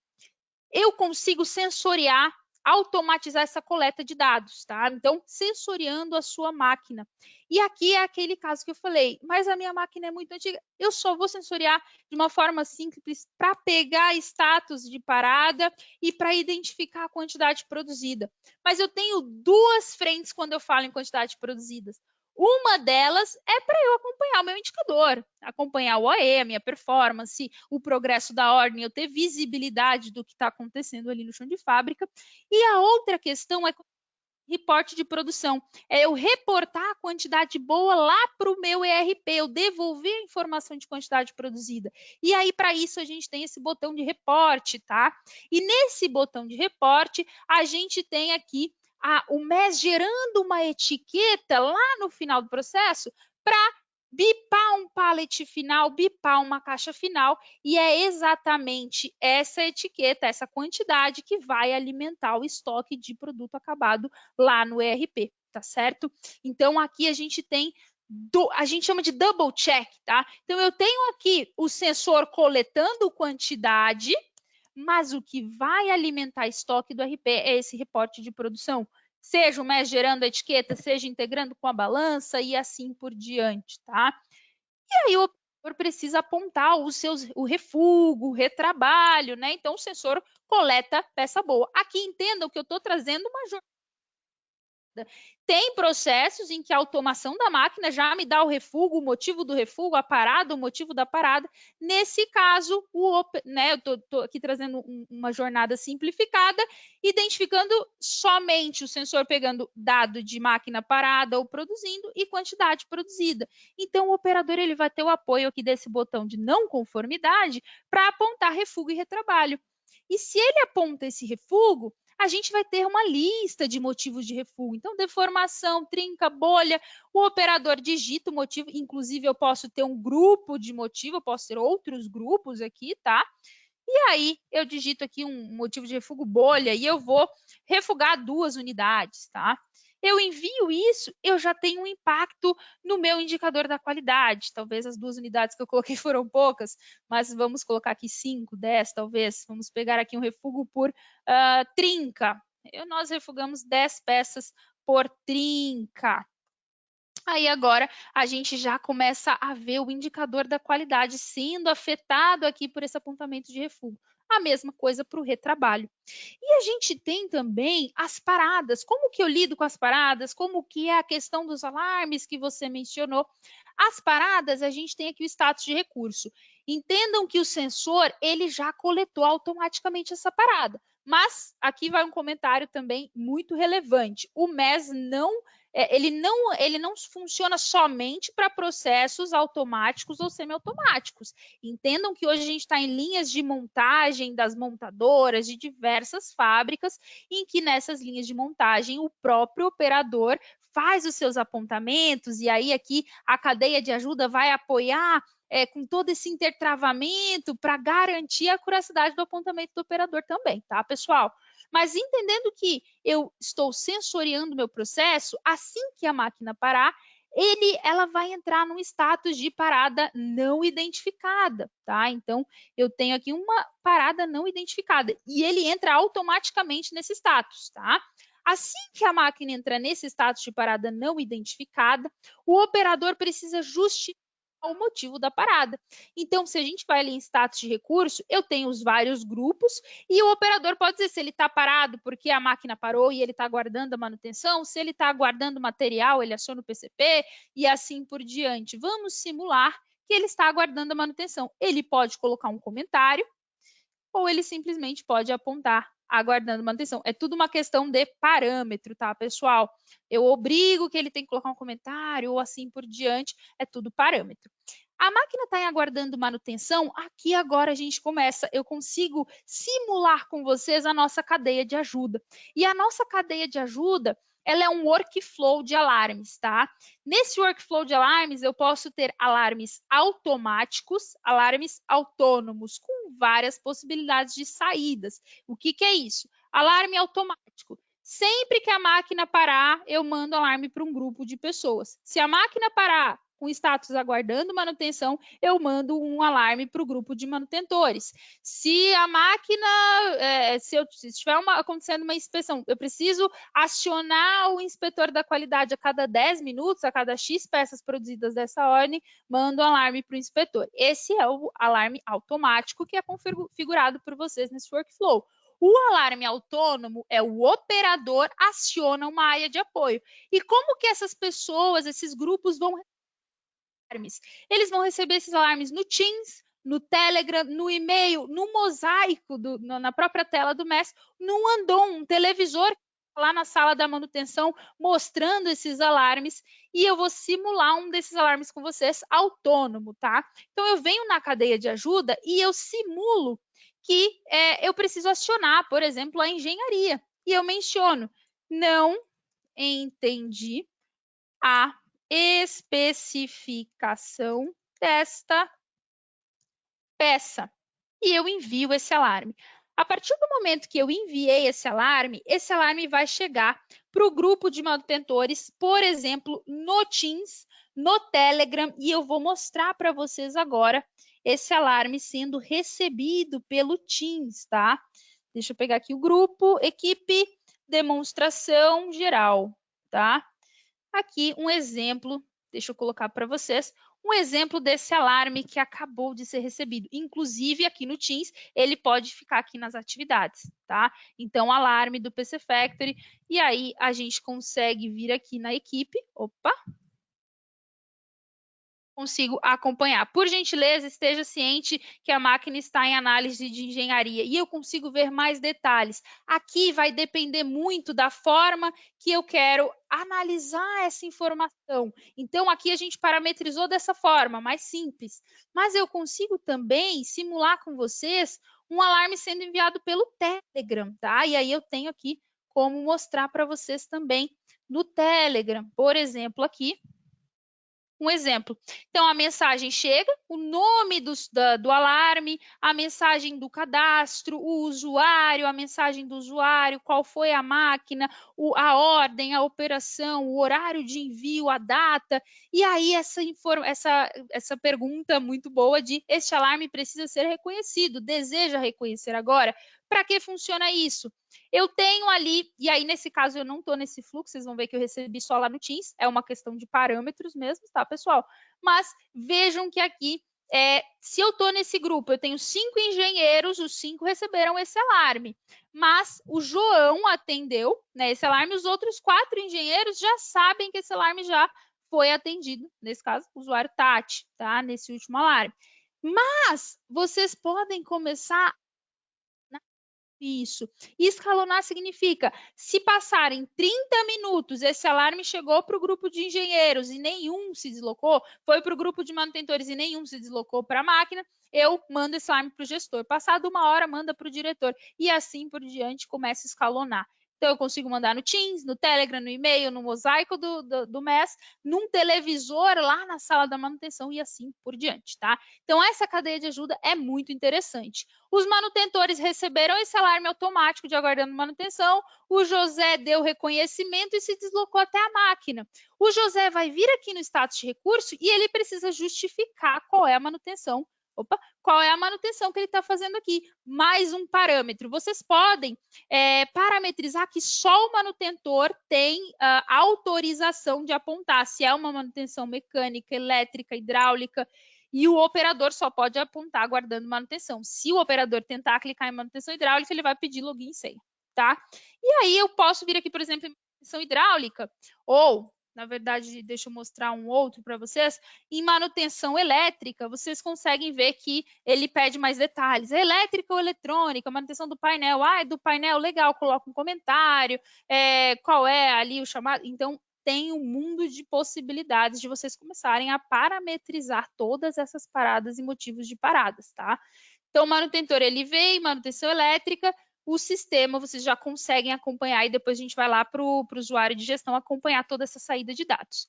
Eu consigo sensoriar, automatizar essa coleta de dados, tá? Então, sensoriando a sua máquina. E aqui é aquele caso que eu falei, mas a minha máquina é muito antiga, eu só vou sensoriar de uma forma simples para pegar status de parada e para identificar a quantidade produzida. Mas eu tenho duas frentes quando eu falo em quantidade produzidas. Uma delas é para eu acompanhar o meu indicador, acompanhar o OE, a minha performance, o progresso da ordem, eu ter visibilidade do que está acontecendo ali no chão de fábrica. E a outra questão é reporte de produção. É eu reportar a quantidade boa lá para o meu ERP, eu devolver a informação de quantidade produzida. E aí, para isso, a gente tem esse botão de reporte, tá? E nesse botão de reporte, a gente tem aqui o MES gerando uma etiqueta lá no final do processo para bipar um pallet final, bipar uma caixa final, e é exatamente essa etiqueta, essa quantidade que vai alimentar o estoque de produto acabado lá no ERP, tá certo? Então, aqui a gente tem a gente chama de double check, tá? Então, eu tenho aqui o sensor coletando quantidade, mas o que vai alimentar estoque do RP é esse reporte de produção. Seja o MES gerando a etiqueta, seja integrando com a balança e assim por diante, tá? E aí o operador precisa apontar o refugo, o retrabalho, né? Então o sensor coleta peça boa. Aqui entendam que eu estou trazendo uma jornada. Tem processos em que a automação da máquina já me dá o refugo, o motivo do refugo, a parada, o motivo da parada. Nesse caso, né, eu estou aqui trazendo uma jornada simplificada, identificando somente o sensor pegando dado de máquina parada ou produzindo e quantidade produzida. Então, o operador ele vai ter o apoio aqui desse botão de não conformidade para apontar refugo e retrabalho. E se ele aponta esse refugo, a gente vai ter uma lista de motivos de refugo. Então, deformação, trinca, bolha, o operador digita o motivo, inclusive eu posso ter um grupo de motivo, eu posso ter outros grupos aqui, tá? E aí eu digito aqui um motivo de refugo bolha e eu vou refugar 2 unidades, tá? Eu envio isso, eu já tenho um impacto no meu indicador da qualidade. Talvez as 2 unidades que eu coloquei foram poucas, mas vamos colocar aqui 5, 10, talvez. Vamos pegar aqui um refugo por trinca. Nós refugamos 10 peças por trinca. Aí agora a gente já começa a ver o indicador da qualidade sendo afetado aqui por esse apontamento de refugo. A mesma coisa para o retrabalho. E a gente tem também as paradas. Como que eu lido com as paradas? Como que é a questão dos alarmes que você mencionou? As paradas, a gente tem aqui o status de recurso. Entendam que o sensor, ele já coletou automaticamente essa parada. Mas aqui vai um comentário também muito relevante. O MES ele não funciona somente para processos automáticos ou semiautomáticos. Entendam que hoje a gente está em linhas de montagem das montadoras, de diversas fábricas, em que nessas linhas de montagem o próprio operador faz os seus apontamentos, e aí aqui a cadeia de ajuda vai apoiar com todo esse intertravamento para garantir a curiosidade do apontamento do operador também, tá, pessoal? Mas entendendo que eu estou sensoriando meu processo, assim que a máquina parar, ela vai entrar num status de parada não identificada, tá? Então, eu tenho aqui uma parada não identificada e ele entra automaticamente nesse status, tá? Assim que a máquina entra nesse status de parada não identificada, o operador precisa justificar o motivo da parada. Então, se a gente vai ali em status de recurso, eu tenho os vários grupos e o operador pode dizer se ele está parado porque a máquina parou e ele está aguardando a manutenção, se ele está aguardando material, ele aciona o PCP e assim por diante. Vamos simular que ele está aguardando a manutenção. Ele pode colocar um comentário ou ele simplesmente pode apontar aguardando manutenção. É tudo uma questão de parâmetro, tá, pessoal? Eu obrigo que ele tem que colocar um comentário ou assim por diante, é tudo parâmetro. A máquina está aguardando manutenção, aqui agora a gente começa, eu consigo simular com vocês a nossa cadeia de ajuda. E a nossa cadeia de ajuda, ela é um workflow de alarmes, tá? Nesse workflow de alarmes, eu posso ter alarmes automáticos, alarmes autônomos, com várias possibilidades de saídas. O que é isso? Alarme automático. Sempre que a máquina parar, eu mando alarme para um grupo de pessoas. Se a máquina parar com status aguardando manutenção, eu mando um alarme para o grupo de manutentores. Se a máquina, se estiver acontecendo uma inspeção, eu preciso acionar o inspetor da qualidade a cada 10 minutos, a cada X peças produzidas dessa ordem, mando um alarme para o inspetor. Esse é o alarme automático que é configurado por vocês nesse workflow. O alarme autônomo é o operador aciona uma área de apoio. E como que essas pessoas, esses grupos vão receber alarmes? Eles vão receber esses alarmes no Teams, no Telegram, no e-mail, no mosaico, na própria tela do MES, num Andon, um televisor lá na sala da manutenção, mostrando esses alarmes, e eu vou simular um desses alarmes com vocês, autônomo, tá? Então, eu venho na cadeia de ajuda e eu simulo que eu preciso acionar, por exemplo, a engenharia. E eu menciono, não entendi a especificação desta peça. E eu envio esse alarme. A partir do momento que eu enviei esse alarme vai chegar para o grupo de manutentores, por exemplo, no Teams, no Telegram, e eu vou mostrar para vocês agora esse alarme sendo recebido pelo Teams, tá? Deixa eu pegar aqui o grupo, equipe, demonstração geral, tá? Aqui um exemplo, deixa eu colocar para vocês, um exemplo desse alarme que acabou de ser recebido. Inclusive, aqui no Teams, ele pode ficar aqui nas atividades, tá? Então, alarme do PC Factory, e aí a gente consegue vir aqui na equipe, opa, consigo acompanhar. Por gentileza, esteja ciente que a máquina está em análise de engenharia e eu consigo ver mais detalhes. Aqui vai depender muito da forma que eu quero analisar essa informação. Então, aqui a gente parametrizou dessa forma, mais simples. Mas eu consigo também simular com vocês um alarme sendo enviado pelo Telegram, tá? E aí eu tenho aqui como mostrar para vocês também no Telegram. Por exemplo, aqui, um exemplo. Então, a mensagem chega, o nome do alarme, a mensagem do cadastro, o usuário, a mensagem do usuário, qual foi a máquina, a ordem, a operação, o horário de envio, a data. E aí, essa pergunta muito boa de este alarme precisa ser reconhecido, deseja reconhecer agora? Para que funciona isso? Eu tenho ali, e aí nesse caso eu não estou nesse fluxo, vocês vão ver que eu recebi só lá no Teams, é uma questão de parâmetros mesmo, tá, pessoal? Mas vejam que aqui, se eu estou nesse grupo, eu tenho 5 engenheiros, os 5 receberam esse alarme, mas o João atendeu, né, esse alarme, os outros 4 engenheiros já sabem que esse alarme já foi atendido, nesse caso, o usuário Tati, tá, nesse último alarme. Mas vocês podem começar isso. Escalonar significa, se passarem 30 minutos, esse alarme chegou para o grupo de engenheiros e nenhum se deslocou, foi para o grupo de manutentores e nenhum se deslocou para a máquina, eu mando esse alarme para o gestor. Passado 1 hora, manda para o diretor. E assim por diante, começa a escalonar. Então, eu consigo mandar no Teams, no Telegram, no e-mail, no mosaico do MES, num televisor lá na sala da manutenção e assim por diante, tá? Então, essa cadeia de ajuda é muito interessante. Os manutentores receberam esse alarme automático de aguardando manutenção, o José deu reconhecimento e se deslocou até a máquina. O José vai vir aqui no status de recurso e ele precisa justificar qual é a manutenção. Opa, qual é a manutenção que ele está fazendo aqui? Mais um parâmetro. Vocês podem parametrizar que só o manutentor tem autorização de apontar se é uma manutenção mecânica, elétrica, hidráulica, e o operador só pode apontar aguardando manutenção. Se o operador tentar clicar em manutenção hidráulica, ele vai pedir login e senha, tá? E aí eu posso vir aqui, por exemplo, em manutenção hidráulica, ou, na verdade, deixa eu mostrar um outro para vocês, em manutenção elétrica, vocês conseguem ver que ele pede mais detalhes. Elétrica ou eletrônica, manutenção do painel. Ah, é do painel, legal, coloca um comentário, qual é ali o chamado. Então, tem um mundo de possibilidades de vocês começarem a parametrizar todas essas paradas e motivos de paradas, tá? Então, o manutentor, ele veio, manutenção elétrica, o sistema vocês já conseguem acompanhar e depois a gente vai lá para o usuário de gestão acompanhar toda essa saída de dados.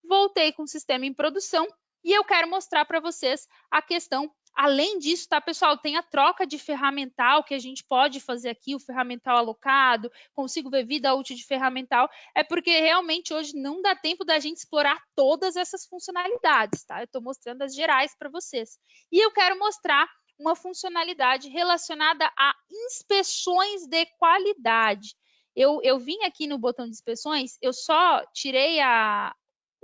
Voltei com o sistema em produção e eu quero mostrar para vocês a questão. Além disso, tá, pessoal, tem a troca de ferramental que a gente pode fazer aqui, o ferramental alocado, consigo ver vida útil de ferramental, é porque realmente hoje não dá tempo da gente explorar todas essas funcionalidades, tá? Eu estou mostrando as gerais para vocês. E eu quero mostrar uma funcionalidade relacionada a inspeções de qualidade. Eu vim aqui no botão de inspeções, eu só tirei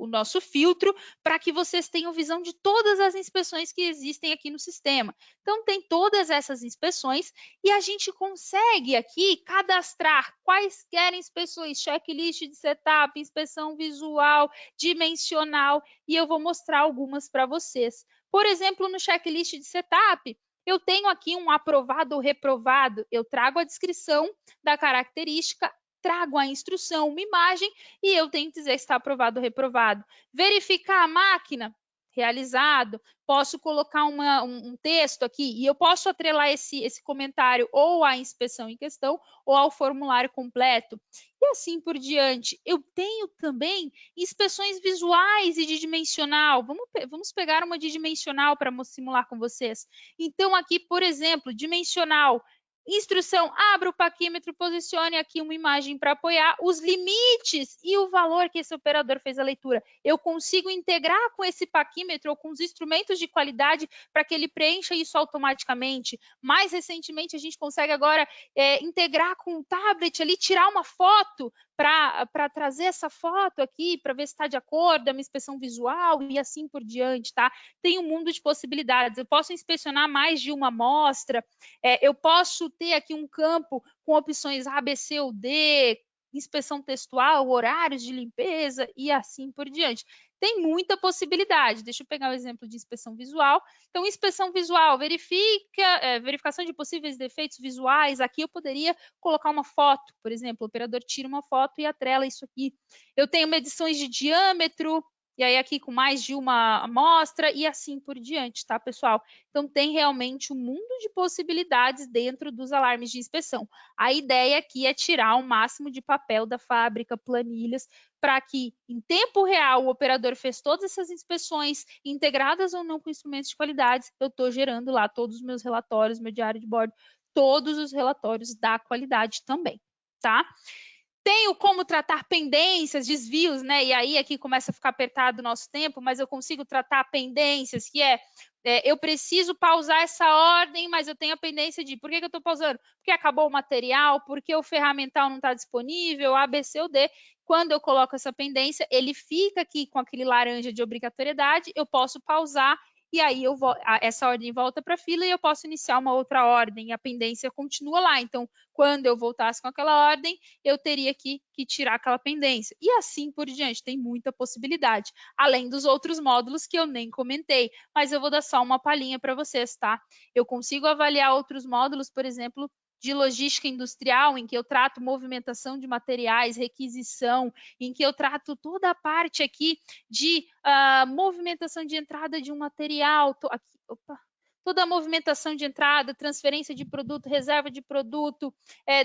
o nosso filtro para que vocês tenham visão de todas as inspeções que existem aqui no sistema. Então, tem todas essas inspeções e a gente consegue aqui cadastrar quaisquer inspeções, checklist de setup, inspeção visual, dimensional, e eu vou mostrar algumas para vocês. Por exemplo, no checklist de setup, eu tenho aqui um aprovado ou reprovado, eu trago a descrição da característica, trago a instrução, uma imagem, e eu tenho que dizer se está aprovado ou reprovado. Verificar a máquina, realizado. Posso colocar um texto aqui, e eu posso atrelar esse comentário ou à inspeção em questão, ou ao formulário completo. E assim por diante. Eu tenho também inspeções visuais e de dimensional. Vamos pegar uma de dimensional para simular com vocês. Então, aqui, por exemplo, dimensional. Instrução, abra o paquímetro, posicione aqui uma imagem para apoiar os limites e o valor que esse operador fez a leitura. Eu consigo integrar com esse paquímetro ou com os instrumentos de qualidade para que ele preencha isso automaticamente. Mais recentemente, a gente consegue agora integrar com o tablet ali, tirar uma foto para trazer essa foto aqui, para ver se está de acordo, é uma inspeção visual e assim por diante, tá? Tem um mundo de possibilidades. Eu posso inspecionar mais de uma amostra, eu posso ter aqui um campo com opções A, B, C ou D, inspeção textual, horários de limpeza e assim por diante. Tem muita possibilidade. Deixa eu pegar o exemplo de inspeção visual. Então, inspeção visual, verificação de possíveis defeitos visuais. Aqui eu poderia colocar uma foto, por exemplo, o operador tira uma foto e atrela isso aqui. Eu tenho medições de diâmetro, e aí aqui com mais de uma amostra e assim por diante, tá, pessoal? Então, tem realmente um mundo de possibilidades dentro dos alarmes de inspeção. A ideia aqui é tirar o máximo de papel da fábrica, planilhas, para que, em tempo real, o operador fez todas essas inspeções, integradas ou não com instrumentos de qualidade, eu estou gerando lá todos os meus relatórios, meu diário de bordo, todos os relatórios da qualidade também, tá? Tenho como tratar pendências, desvios, né? E aí aqui começa a ficar apertado o nosso tempo, mas eu consigo tratar pendências, que eu preciso pausar essa ordem, mas eu tenho a pendência de por que eu estou pausando? Porque acabou o material, porque o ferramental não está disponível, A, B, C ou D. Quando eu coloco essa pendência, ele fica aqui com aquele laranja de obrigatoriedade, eu posso pausar e aí essa ordem volta para a fila e eu posso iniciar uma outra ordem, e a pendência continua lá. Então, quando eu voltasse com aquela ordem, eu teria que tirar aquela pendência. E assim por diante, tem muita possibilidade. Além dos outros módulos que eu nem comentei, mas eu vou dar só uma palhinha para vocês, tá? Eu consigo avaliar outros módulos, por exemplo, de logística industrial, em que eu trato movimentação de materiais, requisição, em que eu trato toda a parte aqui de movimentação de entrada de um material, toda a movimentação de entrada, transferência de produto, reserva de produto,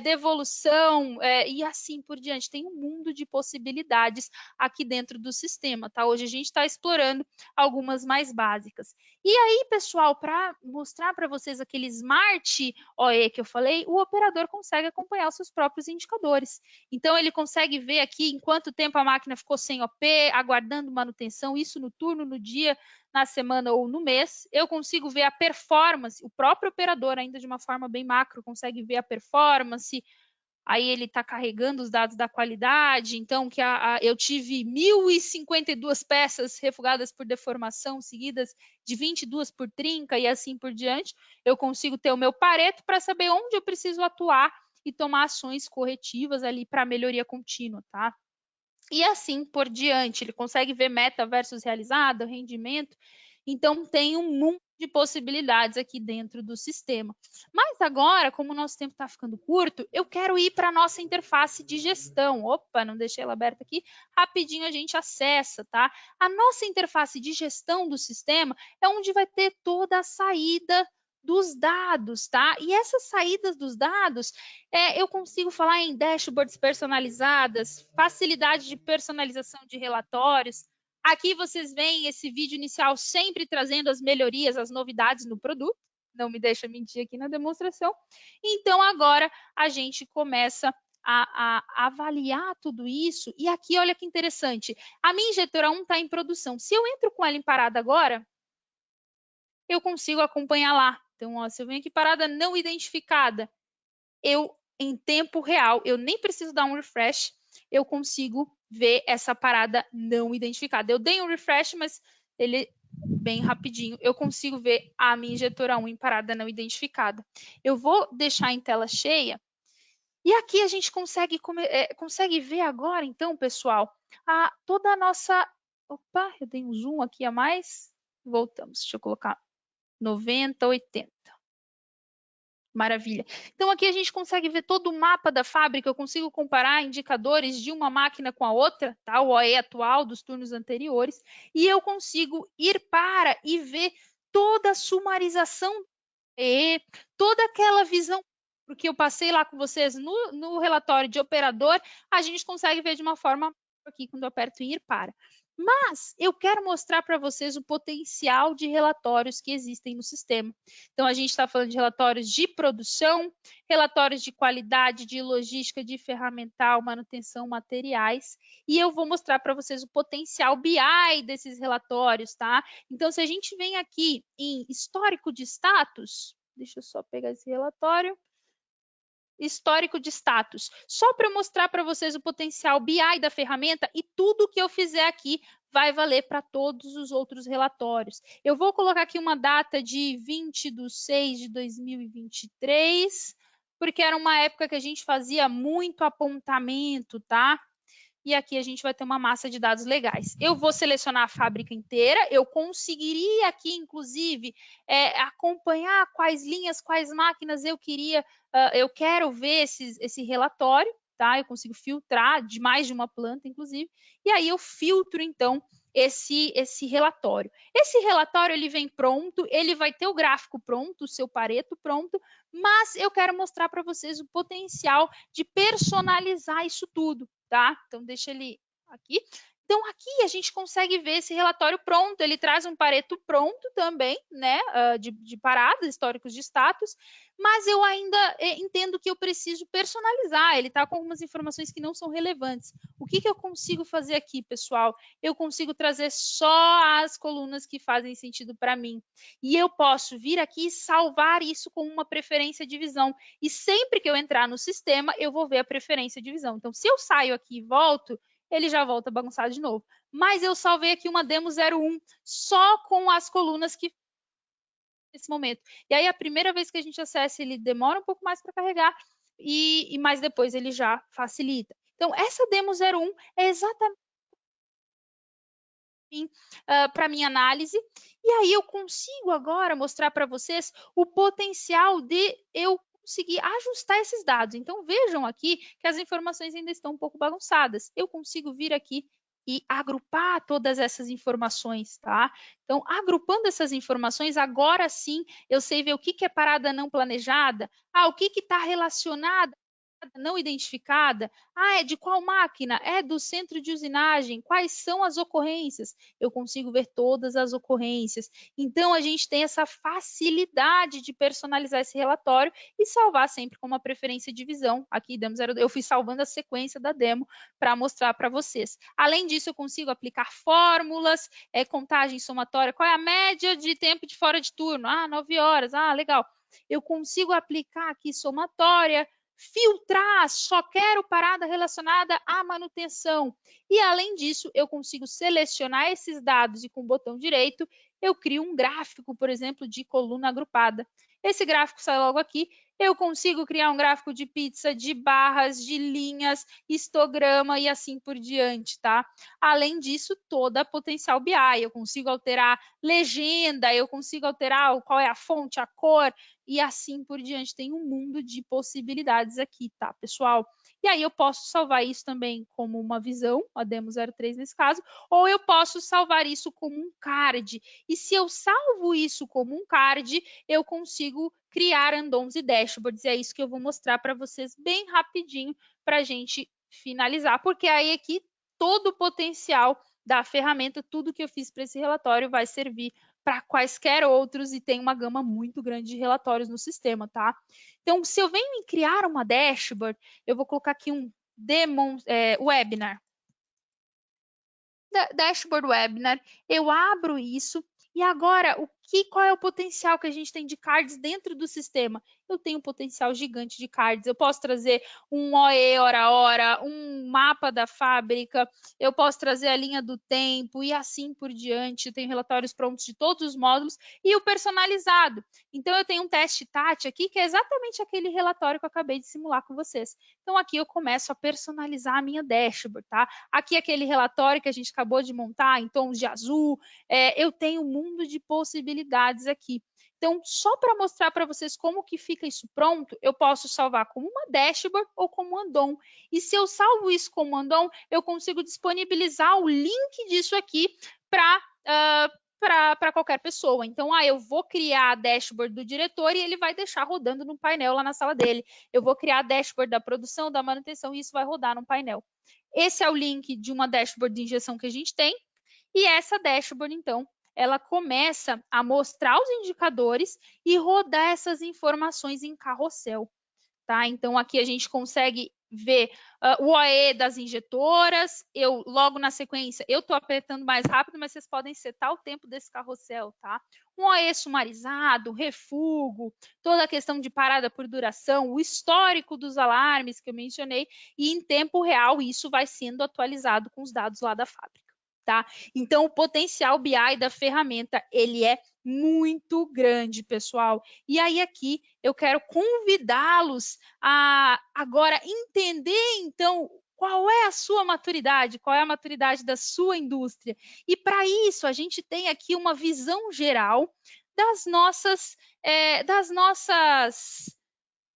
devolução e assim por diante. Tem um mundo de possibilidades aqui dentro do sistema, tá? Hoje a gente está explorando algumas mais básicas. E aí, pessoal, para mostrar para vocês aquele Smart OE que eu falei, o operador consegue acompanhar os seus próprios indicadores. Então, ele consegue ver aqui em quanto tempo a máquina ficou sem OP, aguardando manutenção, isso no turno, no dia, na semana ou no mês. Eu consigo ver a performance, o próprio operador, ainda de uma forma bem macro, consegue ver a performance. Aí ele está carregando os dados da qualidade, então que eu tive 1.052 peças refugadas por deformação, seguidas de 22 por trinca e assim por diante. Eu consigo ter o meu pareto para saber onde eu preciso atuar e tomar ações corretivas ali para melhoria contínua, tá? E assim por diante, ele consegue ver meta versus realizada, rendimento. Então, tem um mundo de possibilidades aqui dentro do sistema. Mas agora, como o nosso tempo está ficando curto, eu quero ir para a nossa interface de gestão. Opa, não deixei ela aberta aqui. Rapidinho a gente acessa, tá? A nossa interface de gestão do sistema é onde vai ter toda a saída dos dados, tá? E essas saídas dos dados, eu consigo falar em dashboards personalizadas, facilidade de personalização de relatórios. Aqui vocês veem esse vídeo inicial sempre trazendo as melhorias, as novidades no produto. Não me deixa mentir aqui na demonstração. Então, agora a gente começa a avaliar tudo isso. E aqui, olha que interessante. A minha injetora 1 está em produção. Se eu entro com ela em parada agora, eu consigo acompanhar lá. Então, ó, se eu venho aqui parada não identificada, eu, em tempo real, eu nem preciso dar um refresh, eu consigo ver essa parada não identificada. Eu dei um refresh, mas ele bem rapidinho, eu consigo ver a minha injetora 1 em parada não identificada. Eu vou deixar em tela cheia, e aqui a gente consegue ver agora, então, pessoal, toda a nossa... Opa, eu dei um zoom aqui a mais. Voltamos, deixa eu colocar 90, 80. Maravilha. Então, aqui a gente consegue ver todo o mapa da fábrica, eu consigo comparar indicadores de uma máquina com a outra, tá? O OE atual dos turnos anteriores, e eu consigo ir para e ver toda a sumarização e toda aquela visão, porque eu passei lá com vocês no relatório de operador, a gente consegue ver de uma forma aqui quando eu aperto em ir para. Mas eu quero mostrar para vocês o potencial de relatórios que existem no sistema. Então, a gente está falando de relatórios de produção, relatórios de qualidade, de logística, de ferramental, manutenção, materiais, e eu vou mostrar para vocês o potencial BI desses relatórios, tá? Então, se a gente vem aqui em histórico de status, deixa eu só pegar esse relatório, histórico de status, só para mostrar para vocês o potencial BI da ferramenta, e tudo que eu fizer aqui vai valer para todos os outros relatórios. Eu vou colocar aqui uma data de 20/6/2023, porque era uma época que a gente fazia muito apontamento, tá? E aqui a gente vai ter uma massa de dados legais. Eu vou selecionar a fábrica inteira, eu conseguiria aqui, inclusive, acompanhar quais linhas, quais máquinas eu quero ver esse relatório, tá? Eu consigo filtrar de mais de uma planta, inclusive, e aí eu filtro, então, esse relatório. Esse relatório, ele vem pronto, ele vai ter o gráfico pronto, o seu Pareto pronto, mas eu quero mostrar para vocês o potencial de personalizar isso tudo, tá? Então, deixa ele aqui. Então, aqui a gente consegue ver esse relatório pronto, ele traz um Pareto pronto também, né, de paradas, históricos de status, mas eu ainda entendo que eu preciso personalizar, ele está com algumas informações que não são relevantes. O que eu consigo fazer aqui, pessoal? Eu consigo trazer só as colunas que fazem sentido para mim, e eu posso vir aqui e salvar isso com uma preferência de visão, e sempre que eu entrar no sistema, eu vou ver a preferência de visão. Então, se eu saio aqui e volto, ele já volta bagunçado de novo. Mas eu salvei aqui uma demo 01 só com as colunas que nesse momento. E aí, a primeira vez que a gente acessa, ele demora um pouco mais para carregar, mas depois ele já facilita. Então, essa demo 01 é exatamente para minha análise, e aí eu consigo agora mostrar para vocês o potencial de eu conseguir ajustar esses dados. Então, vejam aqui que as informações ainda estão um pouco bagunçadas. Eu consigo vir aqui e agrupar todas essas informações, tá? Então, agrupando essas informações, agora sim eu sei ver o que é parada não planejada, o que está relacionado não identificada, é de qual máquina? É do centro de usinagem, quais são as ocorrências? Eu consigo ver todas as ocorrências. Então, a gente tem essa facilidade de personalizar esse relatório e salvar sempre com uma preferência de visão. Aqui, demo 0, eu fui salvando a sequência da demo para mostrar para vocês. Além disso, eu consigo aplicar fórmulas, contagem somatória, qual é a média de tempo de fora de turno? 9 horas, legal. Eu consigo aplicar aqui somatória, filtrar, só quero parada relacionada à manutenção. E, além disso, eu consigo selecionar esses dados e, com o botão direito, eu crio um gráfico, por exemplo, de coluna agrupada. Esse gráfico sai logo aqui. Eu consigo criar um gráfico de pizza, de barras, de linhas, histograma e assim por diante, tá? Além disso, toda a potencial BI. Eu consigo alterar legenda, eu consigo alterar qual é a fonte, a cor, e assim por diante. Tem um mundo de possibilidades aqui, tá, pessoal? E aí eu posso salvar isso também como uma visão, a demo 03 nesse caso, ou eu posso salvar isso como um card. E se eu salvo isso como um card, eu consigo criar andons e dashboards. E é isso que eu vou mostrar para vocês bem rapidinho para a gente finalizar, porque aí aqui todo o potencial da ferramenta, tudo que eu fiz para esse relatório vai servir para quaisquer outros e tem uma gama muito grande de relatórios no sistema, tá? Então, se eu venho em criar uma dashboard, eu vou colocar aqui um webinar. Dashboard webinar, eu abro isso e agora o qual é o potencial que a gente tem de cards dentro do sistema? Eu tenho um potencial gigante de cards. Eu posso trazer um OE hora a hora, um mapa da fábrica, eu posso trazer a linha do tempo e assim por diante. Eu tenho relatórios prontos de todos os módulos e o personalizado. Então, eu tenho um teste TAT aqui, que é exatamente aquele relatório que eu acabei de simular com vocês. Então, aqui eu começo a personalizar a minha dashboard, tá? Aqui, aquele relatório que a gente acabou de montar em tons de azul, eu tenho um mundo de possibilidades aqui. Então, só para mostrar para vocês como que fica isso pronto, eu posso salvar como uma dashboard ou como andon. E se eu salvo isso como andon, eu consigo disponibilizar o link disso aqui para qualquer pessoa. Então, eu vou criar a dashboard do diretor e ele vai deixar rodando no painel lá na sala dele. Eu vou criar a dashboard da produção, da manutenção e isso vai rodar no painel. Esse é o link de uma dashboard de injeção que a gente tem. E essa dashboard, então, ela começa a mostrar os indicadores e rodar essas informações em carrossel, tá? Então, aqui a gente consegue ver o OE das injetoras, logo na sequência, eu estou apertando mais rápido, mas vocês podem setar o tempo desse carrossel, tá? Um OE sumarizado, refugo, toda a questão de parada por duração, o histórico dos alarmes que eu mencionei, e em tempo real isso vai sendo atualizado com os dados lá da fábrica. Tá? Então, o potencial BI da ferramenta, ele é muito grande, pessoal. E aí, aqui, eu quero convidá-los a agora entender, então, qual é a sua maturidade, qual é a maturidade da sua indústria. E, para isso, a gente tem aqui uma visão geral das nossas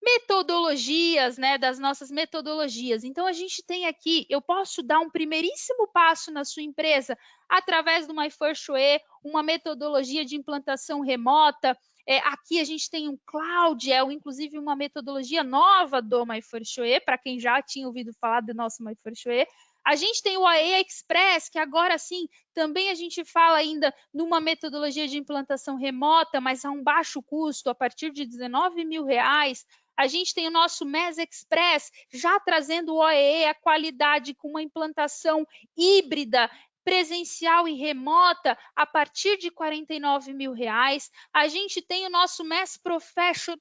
metodologias, né, das nossas metodologias. Então, a gente tem aqui, eu posso dar um primeiríssimo passo na sua empresa através do My First Way, uma metodologia de implantação remota. Aqui a gente tem um Cloud, inclusive uma metodologia nova do My First Way, para quem já tinha ouvido falar do nosso My First Way. A gente tem o AE Express, que agora sim, também a gente fala ainda numa metodologia de implantação remota, mas a um baixo custo, a partir de R$19.000. A gente tem o nosso MES Express, já trazendo o OEE, a qualidade com uma implantação híbrida, presencial e remota, a partir de R$49.000. A gente tem o nosso MES Professional,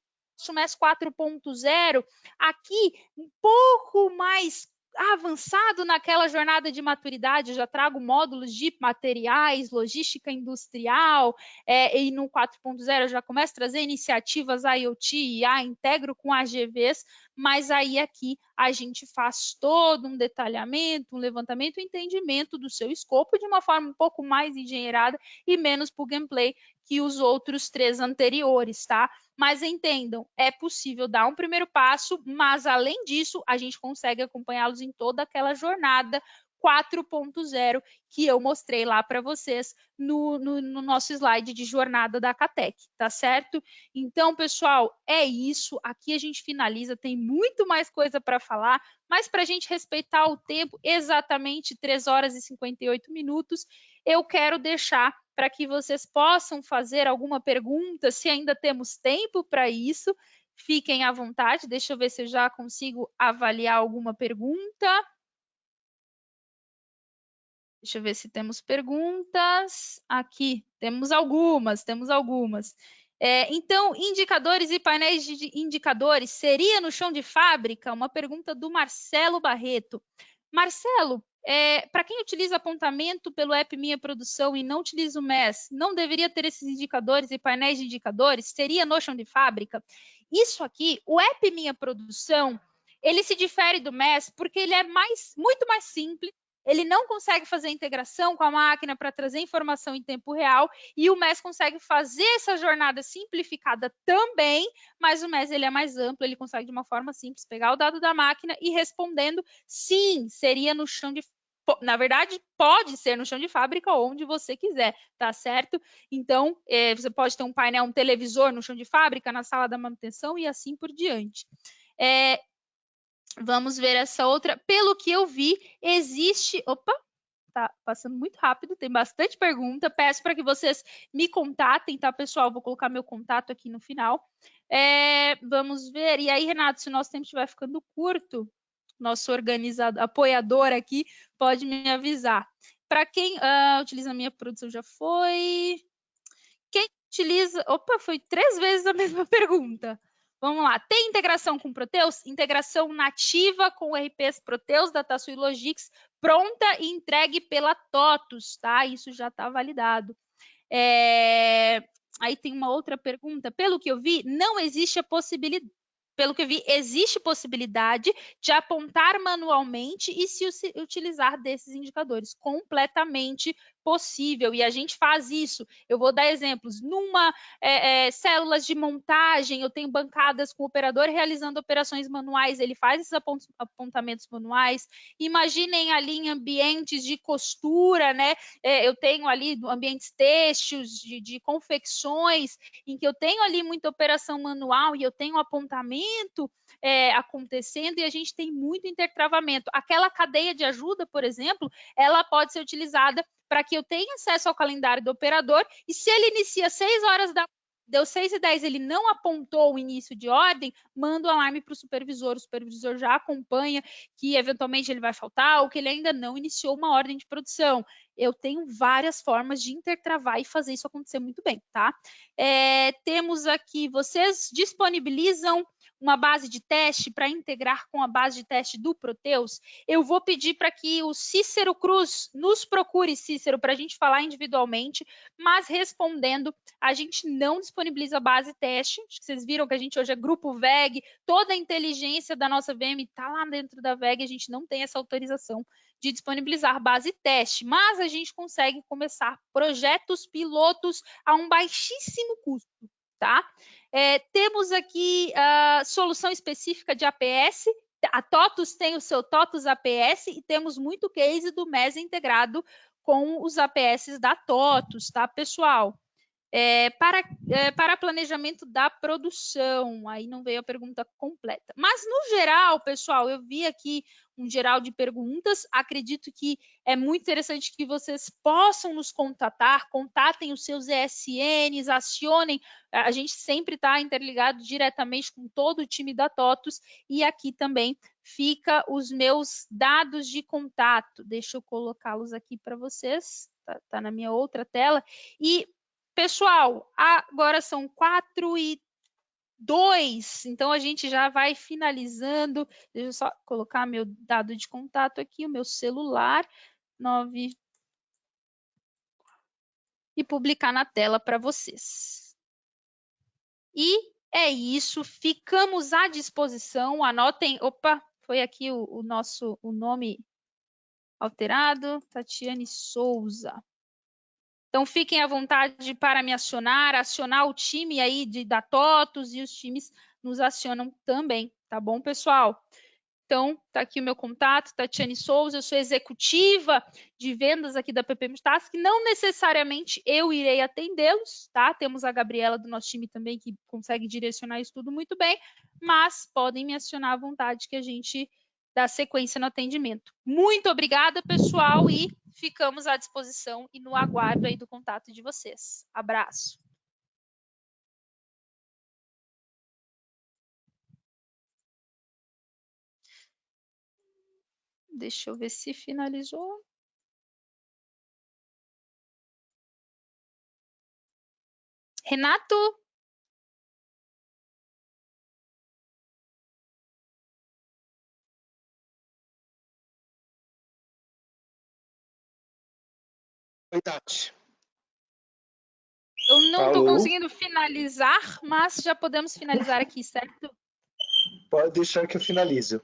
MES 4.0, aqui um pouco mais avançado naquela jornada de maturidade, eu já trago módulos de materiais, logística industrial, e no 4.0 eu já começo a trazer iniciativas IoT e integro com AGVs, mas aí aqui a gente faz todo um detalhamento, um levantamento e entendimento do seu escopo de uma forma um pouco mais engenheirada e menos plug and play que os outros 3 anteriores, tá? Mas entendam, é possível dar um primeiro passo, mas além disso, a gente consegue acompanhá-los em toda aquela jornada 4.0 que eu mostrei lá para vocês no nosso slide de jornada da Catec, tá certo? Então, pessoal, é isso. Aqui a gente finaliza, tem muito mais coisa para falar, mas para a gente respeitar o tempo, exatamente 3 horas e 58 minutos, eu quero deixar para que vocês possam fazer alguma pergunta, se ainda temos tempo para isso. Fiquem à vontade, deixa eu ver se eu já consigo avaliar alguma pergunta. Deixa eu ver se temos perguntas. Aqui, temos algumas. Então, indicadores e painéis de indicadores, seria no chão de fábrica? Uma pergunta do Marcelo Barreto. Marcelo, para quem utiliza apontamento pelo app Minha Produção e não utiliza o MES, não deveria ter esses indicadores e painéis de indicadores? Seria no chão de fábrica? Isso aqui, o app Minha Produção, ele se difere do MES porque ele é muito mais simples, ele não consegue fazer integração com a máquina para trazer informação em tempo real e o MES consegue fazer essa jornada simplificada também, mas o MES ele é mais amplo, ele consegue de uma forma simples pegar o dado da máquina e respondendo sim, seria no chão de na verdade, pode ser no chão de fábrica ou onde você quiser, tá certo? Então, você pode ter um painel, um televisor no chão de fábrica, na sala da manutenção e assim por diante. Vamos ver essa outra. Pelo que eu vi, existe... Opa, tá passando muito rápido, tem bastante pergunta. Peço para que vocês me contatem, tá, pessoal? Vou colocar meu contato aqui no final. Vamos ver. E aí, Renato, se o nosso tempo estiver ficando curto, nosso apoiador aqui pode me avisar. Para quem utiliza a minha produção, já foi. utiliza... Opa, foi 3 vezes a mesma pergunta. Vamos lá. Tem integração com Proteus? Integração nativa com o RPs Proteus da Tassu e Logix, pronta e entregue pela TOTUS, tá? Isso já está validado. Aí tem uma outra pergunta. Pelo que eu vi, não existe a possibilidade. Pelo que eu vi, existe possibilidade de apontar manualmente e se utilizar desses indicadores. Completamente possível. E a gente faz isso. Eu vou dar exemplos. Numa células de montagem, eu tenho bancadas com o operador realizando operações manuais, ele faz esses apontamentos manuais. Imaginem ali em ambientes de costura, né? Eu tenho ali ambientes têxteis, de confecções, em que eu tenho ali muita operação manual e eu tenho apontamento acontecendo e a gente tem muito intertravamento. Aquela cadeia de ajuda, por exemplo, ela pode ser utilizada para que eu tenha acesso ao calendário do operador e se ele inicia 6 horas da deu 6h10, ele não apontou o início de ordem, manda o alarme para o supervisor já acompanha que eventualmente ele vai faltar ou que ele ainda não iniciou uma ordem de produção. Eu tenho várias formas de intertravar e fazer isso acontecer muito bem, tá? Temos aqui, vocês disponibilizam uma base de teste para integrar com a base de teste do Proteus? Eu vou pedir para que o Cícero Cruz nos procure, Cícero, para a gente falar individualmente, mas respondendo, a gente não disponibiliza a base teste. Acho que vocês viram que a gente hoje é grupo VEG, toda a inteligência da nossa VM está lá dentro da VEG, a gente não tem essa autorização de disponibilizar base teste, mas a gente consegue começar projetos pilotos a um baixíssimo custo, tá? Temos aqui a solução específica de APS, a TOTUS tem o seu TOTUS APS e temos muito case do MES integrado com os APS da TOTUS, tá, pessoal? Para planejamento da produção, aí não veio a pergunta completa. Mas, no geral, pessoal, eu vi aqui um geral de perguntas, acredito que é muito interessante que vocês possam nos contatar, contatem os seus ESNs, acionem, a gente sempre está interligado diretamente com todo o time da TOTUS, e aqui também fica os meus dados de contato, deixa eu colocá-los aqui para vocês, tá na minha outra tela, e pessoal, agora são 4h02, então a gente já vai finalizando. Deixa eu só colocar meu dado de contato aqui, o meu celular, 9, e publicar na tela para vocês. E é isso, ficamos à disposição, anotem, opa, foi aqui o nome alterado, Tatiane Souza. Então, fiquem à vontade para me acionar o time aí da TOTUS e os times nos acionam também, tá bom, pessoal? Então, tá aqui o meu contato, Tatiane Souza, eu sou executiva de vendas aqui da PP Multitask, não necessariamente eu irei atendê-los, tá? Temos a Gabriela do nosso time também que consegue direcionar isso tudo muito bem, mas podem me acionar à vontade que a gente dá sequência no atendimento. Muito obrigada, pessoal, e ficamos à disposição e no aguardo aí do contato de vocês. Abraço. Deixa eu ver se finalizou. Renato? Oi, Tati. Eu não estou conseguindo finalizar, mas já podemos finalizar aqui, certo? Pode deixar que eu finalizo.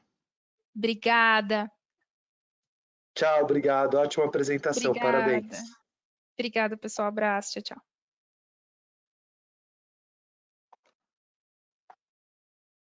Obrigada. Tchau, obrigado. Ótima apresentação, Obrigada. parabéns. Obrigada, pessoal. Abraço. Tchau, tchau.